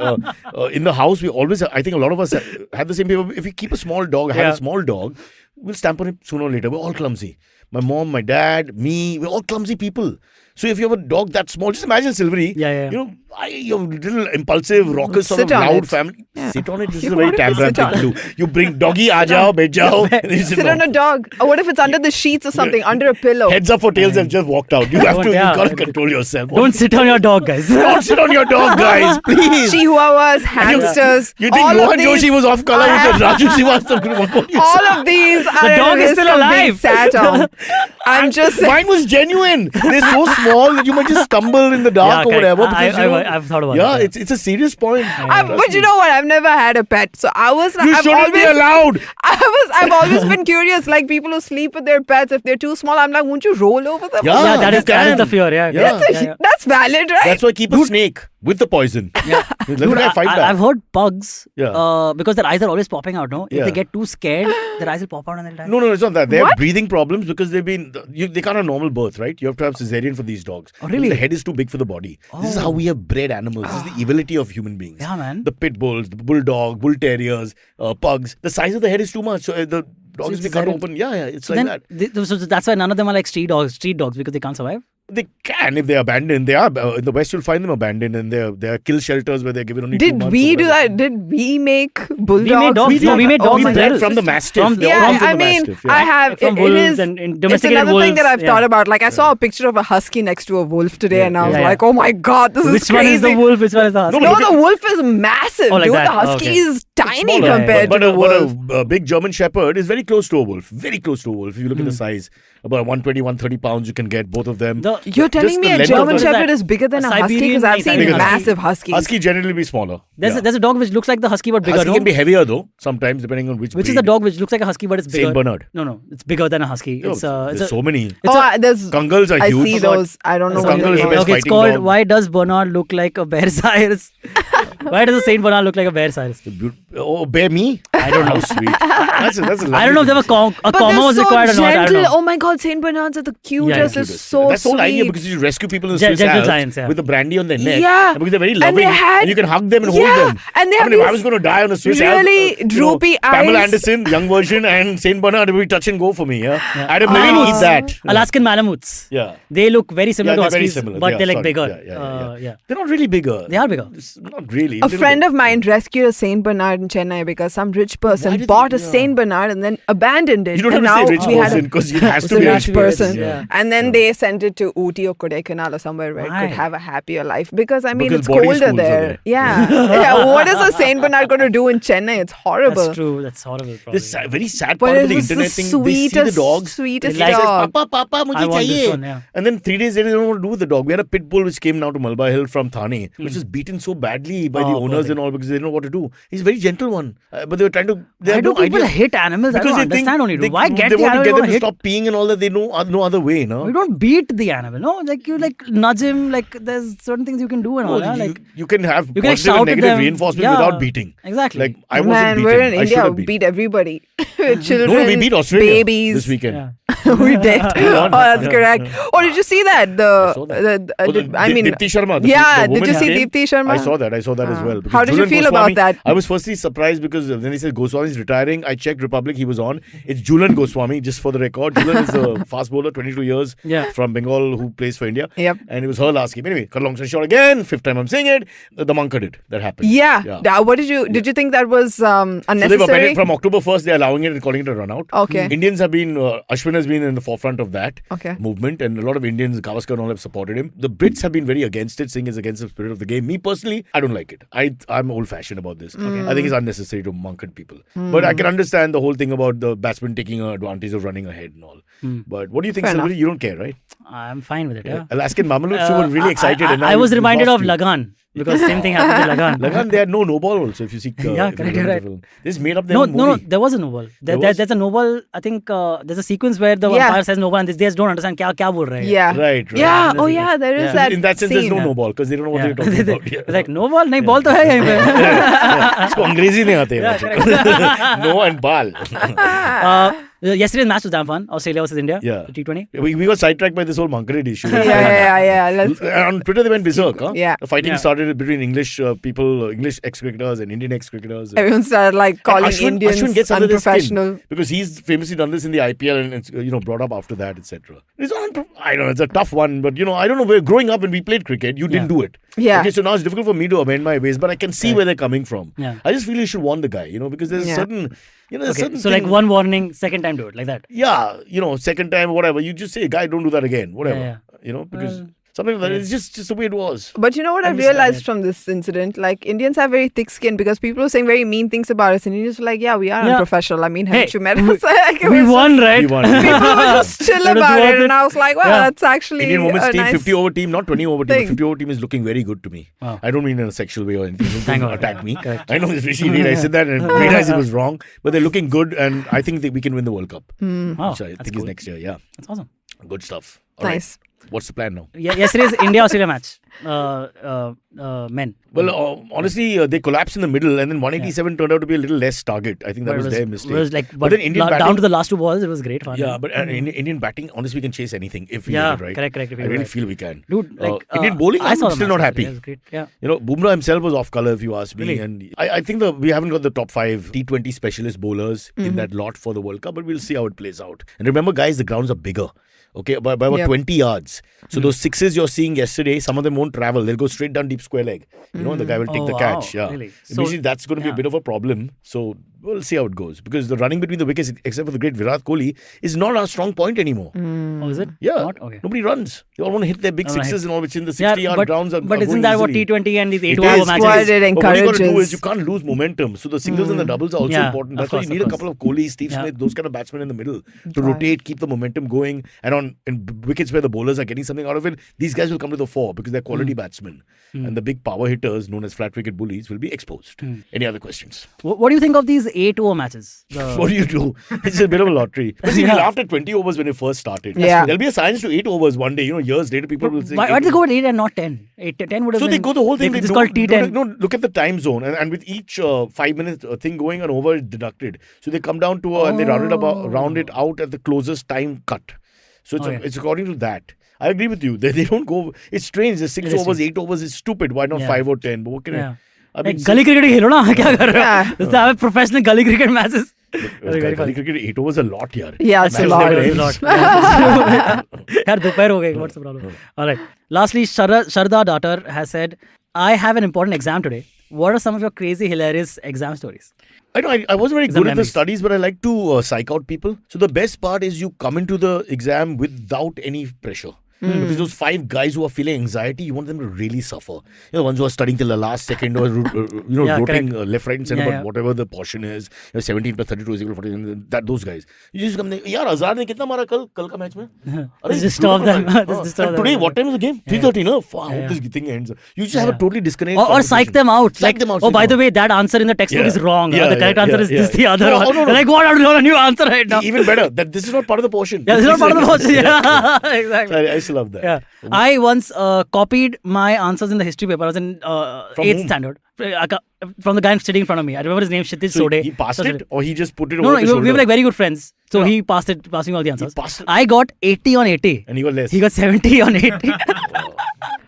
in the house we always, I think a lot of us had the same fear. If we keep a small dog, have Yeah. a small dog, we'll stamp on it sooner or later. We're all clumsy. My mom, my dad, me, we're all clumsy people. So if you have a dog that small, just imagine Silvery. Yeah. You're little impulsive, raucous, sort of Sit on loud it. family. Yeah. Sit on it. This You is a very want to Tamran sit thing on to do. You bring doggy, aajao, bed jao. and you Sit on a dog. Or what if it's under the sheets or something, under a pillow? Heads up for tails have just walked out. You have to, Yeah. you got to control yourself. Don't sit on your dog, guys. Don't sit on your dog, guys, please. Chihuahuas, hamsters. You think all of Rohan these- Joshi was off color with the Raju Srivastava group? What you All of these are The at dog is risk still of being alive. sat on. I'm just saying. Mine was genuine. They're so small that you might just stumble in the dark Yeah, or correct. whatever. Because, I've thought about yeah, it. it's a serious point. But you know what? I've never had a pet, so You I've shouldn't be always, allowed. I've always been curious. Like people who sleep with their pets, if they're too small, I'm like, won't you roll over them? Yeah. Yeah, that you is can. the fear. Yeah. Yeah. That's valid, right? That's why keep a snake with the poison. Yeah. Let Dude, the guy fight back. I've heard pugs, Yeah. because their eyes are always popping out, no? If Yeah. they get too scared, their eyes will pop out and they'll die. No, it's not that. They have What? breathing problems because they can't have normal birth, right? You have to have cesarean for these dogs. Oh, really? The head is too big for the body. This is how we have bred animals. This is the evility of human beings. Yeah, man. The pit bulls, the bulldog, bull terriers, pugs. The size of the head is too much. So the dogs it's they can't cesarean. open. Yeah, it's So like then, that. so that's why none of them are like street dogs because they can't survive. They can if they're abandoned. They are in the West. You'll find them abandoned, and there are kill shelters where they're given only 2 Did months. we or do whatever. that? Did we make bulldogs? We made dogs. We made did. dogs We and did terriers. from the mastiff. From the- Yeah, From I the mean, mastiff, yeah. I have. From It wolves is. and It's domesticated another thing that wolves, I've yeah. thought about. Like I saw a picture of a husky next to a wolf today, and I was Yeah. like, "Oh my god, this Which is one crazy." is the wolf? Which one is the husky? No, but the wolf is massive, Oh, like dude. that. The husky Okay. is tiny Smaller. compared but to the wolf. a big German Shepherd is very close to a wolf. Very close to a wolf. If you look at the size, about 120, 130 pounds, you can get both of them. You're telling me the a length of German the- Shepherd is bigger than a husky? Siberian- Because I've seen Bigger than massive huskies. Husky generally be smaller. There's a dog which looks like the husky but bigger. Husky No? can be heavier though, sometimes depending on which Which breed. is the dog which looks like a husky but it's bigger? Saint Bernard. No, it's bigger than a husky. Oh, It's there's so many. There's Kangals are I huge. see those. I don't know what Kangal is they're the best called. Okay, it's fighting called dog. Why Does Bernard Look Like a Bear, Cyrus? Why does a Saint Bernard look like a bear, Cyrus? Oh, bear me? I don't know. How sweet. That's a I don't know if there was a But comma they're was so required or not. I don't gentle. know. Oh my God, Saint Bernards are the cutest. Yeah. It's so That's the whole sweet. idea because you rescue people in the Swiss Gentle Alps giants, yeah. with the brandy on their neck. Yeah. And because they're very And loving. they had- and you can hug them and Yeah. hold them. And they I have mean, if I these was going to die on the Swiss really Alps, droopy Pamela eyes. Anderson, young version, and Saint Bernard will be touch and go for me. Yeah. I'd have maybe eat that. Alaskan Malamutes. Yeah. They look very similar to they're very huskies, similar. but Yeah, they're like sorry. bigger. Yeah. They're not really bigger. They are bigger. It's not really. A friend of mine rescued a Saint Bernard in Chennai because some rich person did bought they- a Saint Bernard and then abandoned it. You don't have and to now say rich we had person because it has it's to a be a rich rich person. Yeah. And then they sent it to Ooty or Kodaikanal or somewhere where it Why? could have a happier life. Because I mean, Because it's boarding colder schools are there. there. Yeah. What is a Saint Bernard going to do in Chennai? It's horrible. That's true. That's horrible. Probably. This very sad But part it of the was the internet thing. They see the sweetest, dogs. sweetest They like- dog. Papa, I mujhe want this chahiye. one, yeah. And then 3 days later, they don't know what to do with the dog. We had a pit bull which came now to Malba Hill from Thane, which was beaten so badly by the Oh, owners poor and all because they didn't know what to do. He's a very gentle one. But they were trying to. They Why had do no people idea. hit animals? I Because don't they think understand only. they, Why get they the want to animal get them to to hit? stop peeing and all that. They know no other way, no? You don't beat the animal, no? Like you nudge him. Like there's certain things you can do and all. No, Yeah? you, Like you can have you can positive shout and at negative them. reinforcement Yeah, without beating. exactly. Like I wasn't Man, beaten. we're in I should India. have We beaten. beat everybody. Children, No, we beat Australia babies. this weekend. Yeah. We did. Oh, that's Yeah. correct. Oh, did you see that? I saw that. I mean, Deepti Sharma. yeah, the did you woman see came. Deepti Sharma? I saw that as well. Because How did you Julian feel Goswami- about that? I was firstly surprised because when they said Goswami's retiring, I checked Republic, he was on. It's Julian Goswami, just for the record. Julian is a fast bowler, 22 years Yeah. from Bengal who plays for India. Yep. And it was her last game. Anyway, cut a long story short again, 5th time I'm saying it, the Manka did. That happened. Yeah. What did you think that was So they've unnecessary? abandoned from October 1st, they're allowing it and calling it a run out. Okay. Indians have been, Ashwin has been in the forefront of that Okay. movement, and a lot of Indians, Gavaskar and all have supported him. The Brits have been very against it, saying it's against the spirit of the game. Me personally, I don't like it. I'm old fashioned about this. I think it's unnecessary to monk people. But I can understand the whole thing about the batsman taking an advantage of running ahead and all. But what do you think, Fair Silveri? enough. You don't care, right? I'm fine with it. Yeah. Alaskan Mamelukes were really excited. and now I was we've reminded lost of you. Lagan because same thing happened to Lagan. Lagan, they had no ball also, if you see. Yeah, if you correct, remember right. the film. They just made up their No, own no, movie. there was a no ball. was? There's a no ball. I think there's a sequence where the Yeah. umpire says no ball and they just don't understand kya bol rahe hai. Yeah. Right. Yeah. There's Oh, a- yeah. There is Yeah. that. In that sense, scene. there's no ball because they don't know what Yeah. they're talking about. Yeah. It's like no ball, nahi ball to hai yahin pe. इसको अंग्रेजी नहीं आते हैं no and ball. Yesterday's match was damn fun. Australia versus India. Yeah. The T20. We got sidetracked by this whole Mankared issue. Yeah. Let's. On Twitter they went berserk. Yeah. The fighting Yeah. started between English people, English ex-cricketers and Indian ex-cricketers. Everyone started like And calling Ashwin Indians gets under their skin unprofessional. because he's famously done this in the IPL and it's brought up after that, etc. I don't know, it's a tough one, but I don't know. We're growing up when we played cricket, you didn't Yeah. do it. Yeah. Okay, so now it's difficult for me to amend my ways, but I can see where they're coming from. Yeah. I just feel you should warn the guy, because there's Yeah. certain, there's Okay. certain So like thing- one warning, second time do it like that. Yeah, second time, whatever. You just say, guy, don't do that again, whatever. Yeah. Because something like that. It's just the way it was. But you know what I Understand realized it. from this incident? Like, Indians have very thick skin because people were saying very mean things about us. And Indians were like, yeah, we are Yeah. unprofessional. I mean, haven't Hey, you met us? Like, it We was won, just- right? We won. People were just chill That was about worth it. it. And I was like, wow, Yeah. that's actually Indian women's a team, nice 50 over team, not 20 over team. thing. 50 over team is looking very good to me. Wow. I don't mean in a sexual way or anything. Thank Don't God. attack me. Correct. I know it's Rishi Reid. I said that and realized it was wrong. But they're looking good and I think that we can win the World Cup. Wow, Which I that's think cool. is next year. Yeah. That's awesome. Good stuff. All right. Nice. What's the plan now? Yesterday's India-Australia match. Men. Well, honestly, they collapsed in the middle and then 187 turned out to be a little less target. I think that But was their mistake. It was like, but then Indian batting, down to the last two balls, it was great fun. yeah, but Indian batting, honestly, we can chase anything if we Yeah, get it right. correct, if we I get it really right. feel we can. Dude, like Indian bowling, I I'm saw the still match not yesterday. happy. It was great. Yeah. Bumrah himself was off colour, if you ask me. Really? And I think we haven't got the top 5 T20 specialist bowlers in that lot for the World Cup, but we'll see how it plays out. And remember, guys, the grounds are bigger. Okay, by about Yep. 20 yards. So those sixes you're seeing yesterday, some of them won't travel. They'll go straight down deep square leg. And the guy will take Oh, the catch. wow. Yeah. Really? Immediately, So- that's going to be a yeah. bit of a problem. So We'll see how it goes. Because the running between the wickets, except for the great Virat Kohli, is not our strong point anymore. Oh, is it? Yeah. Not? Okay. Nobody runs. They all want to hit their big sixes and all, which in the 60-yard but, grounds are But are isn't going that what easily. T20 and these 8 It over is. matches? What it But what you got to do encourages. is you can't lose momentum. So the singles and the doubles are also Yeah, important. of That's why course, you need of a couple of Kohli, Steve Smith, those kind of batsmen in the middle to rotate, keep the momentum going. And in wickets where the bowlers are getting something out of it, these guys will come to the fore because they're quality batsmen. And the big power hitters, known as flat wicket bullies, will be exposed. Any other questions? What do you think of these 8 over matches? What do you do? It's a bit of a lottery. But see, we laughed at 20 overs when it first started. Yeah. There'll be a science to 8 overs one day. Years later, people will say. Why did they go with 8 and not 10? 10 would have So been. they go the whole thing. It's They called T10. No, look at the time zone, and with each 5-minute thing going, an over is deducted. So they come down to and they round it out at the closest time cut. So it's according to that. I agree with you. They don't go. It's strange. The 6 overs, 8 overs is stupid. Why not 5 or 10? But what can I mean, गली cricket खेलो ना क्या कर रहे हो? Just have professional गली cricket matches. Gully cricket 8 overs a lot here. Yeah, it's a Matches lot. never It's end. a lot. यार दोपहर हो गई. What's the problem? All right. Lastly, Sharda Datar has said, I have an important exam today. What are some of your crazy, hilarious exam stories? I know I wasn't very Exam good at the memories. studies, but I like to psych out people. So the best part is you come into the exam without any pressure. Because those 5 guys who are feeling anxiety, you want them to really suffer. The ones who are studying till the last second or rotating left, right, and center, but whatever the portion is, 17 plus 32 is equal to 40. Those guys. You just come there. यार Azhar ने कितना मारा कल का match में? Just stop them. Just stop Today, them. what time is the game? 3:30. No, I hope this thing ends. You just have a totally disconnected. Or psych them out. Psych them out. Oh, by the way, that answer in the textbook is wrong. Yeah, The correct answer is this, the other No, one. no. They're like, what? I don't know a new answer right now. Even better, that this is not part of the portion. Yeah, this is not part of the portion. Yeah, exactly. I used to love that. Yeah. I once copied my answers in the history paper. I was in 8th standard. From the guy sitting in front of me. I remember his name, Kshitij So Sode. he passed it, or he just put it No, over his shoulder? we were like very good friends. So he passed me all the answers. passed it? I got 80 on 80. And he got less. He got 70 on 80.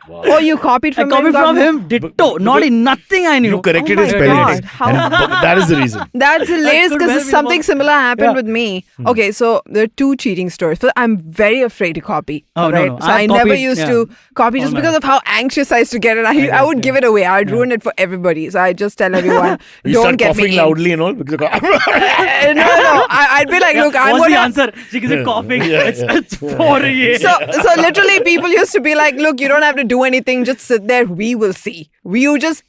Wow. Oh, you copied I from copied from him. Ditto. Not in nothing I knew. You corrected Oh his my spelling. God, how- And that is the reason. That's hilarious could because well be something about- similar happened Yeah. with me. Okay, so there are 2 cheating stories. So I'm very afraid to copy. Oh, no, right? no. So I've I never copied, used yeah. to copy just All because my of how anxious I used to get it. I would give it away. I'd ruin it for everybody. So I just tell everyone, You don't start get coughing me in. loudly and all because No. I'd be like, look, I'm What's the gonna. answer? She gives it coughing. Yeah, It's for you. So literally people used to be like, look, you don't have to do anything. Just sit there. We will see. You just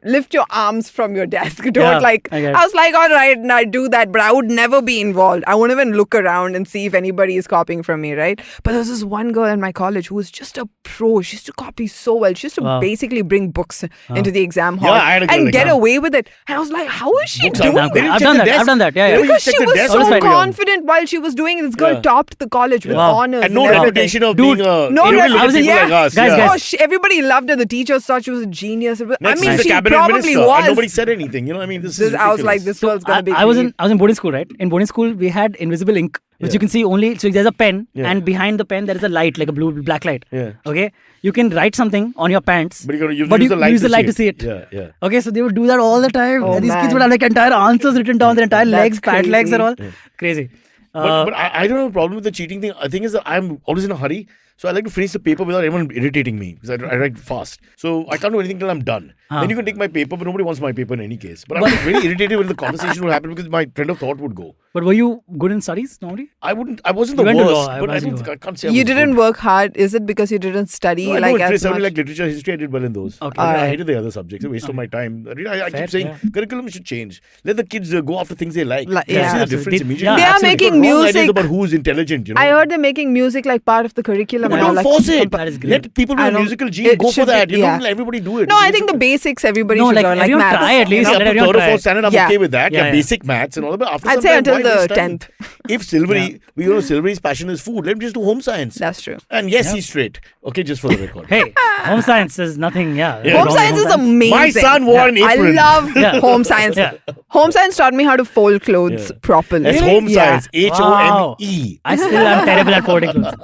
lift your arms from your desk. Don't Yeah, I I get it. was like, all right, and I do that, but I would never be involved. I wouldn't even look around and see if anybody is copying from me, right? But there was this one girl in my college who was just a pro. She used to copy so well. She used to basically bring books into the exam hall I had a girl and like get that. away with it. And I was like, how is she Books doing are- they that? didn't I've check done the that. I've desk. done that. Yeah, They yeah. didn't Because check she the was desk. so Always very young. confident while she was doing it. This girl Yeah. topped the college with Wow. honors. And no everything. reputation of Dude, being No, a. Nobody no, look at I was in- people yeah. like us. Guys, yeah. Oh, everybody loved her. The teachers thought she was a genius. Next I mean, is the she cabinet probably minister, was. and nobody said anything. I mean, this is. I was like, ridiculous. this girl's gonna be. I was great. in boarding school, right? In boarding school, we had invisible ink, which you can see only. So there's a pen, and behind the pen there is a light, like a black light. Yeah. Okay, you can write something on your pants, But you gotta use you the light use to the light to see see it. it. Yeah. Okay, so they would do that all the time. Oh, And these kids man. would have like entire answers written down, their entire legs, pant legs, and all. crazy. Crazy. But I don't have a problem with the cheating thing. I think is that I'm always in a hurry. So I like to finish the paper without anyone irritating me because I write fast. So I can't do anything till I'm done. Then you can take my paper, but nobody wants my paper in any case. But I'm very irritated when the conversation will happen because my trend of thought would go. But were you good in studies normally? I wasn't You the went to worst, law, I but I imagine don't you think I can't say I You was didn't good. work hard. Is it because you didn't study No, I like know as I much? like literature, history. I did well in those. Okay. I Alright. hated the other subjects. It's a waste of my time. I Fair, keep saying yeah. curriculum should change. Let the kids go after things they like. Like- You yeah. see the Absolutely. difference immediately. Yeah, They are absolutely. making Wrong ideas music. about who's intelligent. I heard they're making music like part of the curriculum. But and all, don't like, force it. That is great. Let people with I a don't- musical gene it go for should be- that. You yeah. don't let everybody do it. No, I think the basics everybody No, should like learn, like everyone maths. try at least. Yeah, Let up to everyone third or try. fourth standard, I'm Yeah. okay with that. Yeah, yeah. Basic maths and all that. But after I'd some say time, until why the waste time? 10th. If Silvery's passion is food, let him just do home science. That's true. And yes, he's straight. Okay, just for the record. Hey, home science is nothing. Yeah. Yeah. wrong Home with science is amazing. My son wore an I apron. love Yeah. home science. Yeah. Home science taught me how to fold clothes properly. That's home Yeah. science. HOME. I still am terrible at folding clothes.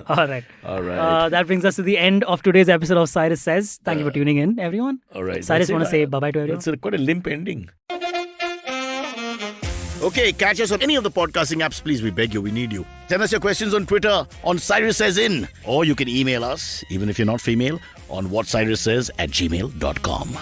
All right. All right. That brings us to the end of today's episode of Cyrus Says. Thank you for tuning in, everyone. All right. Cyrus, That's want it. to say bye-bye to everyone? That's quite a limp ending. Okay, catch us on any of the podcasting apps, please. We beg you. We need you. Send us your questions on Twitter on Cyrus Says In. Or you can email us, even if you're not female, on whatcyrussays@gmail.com.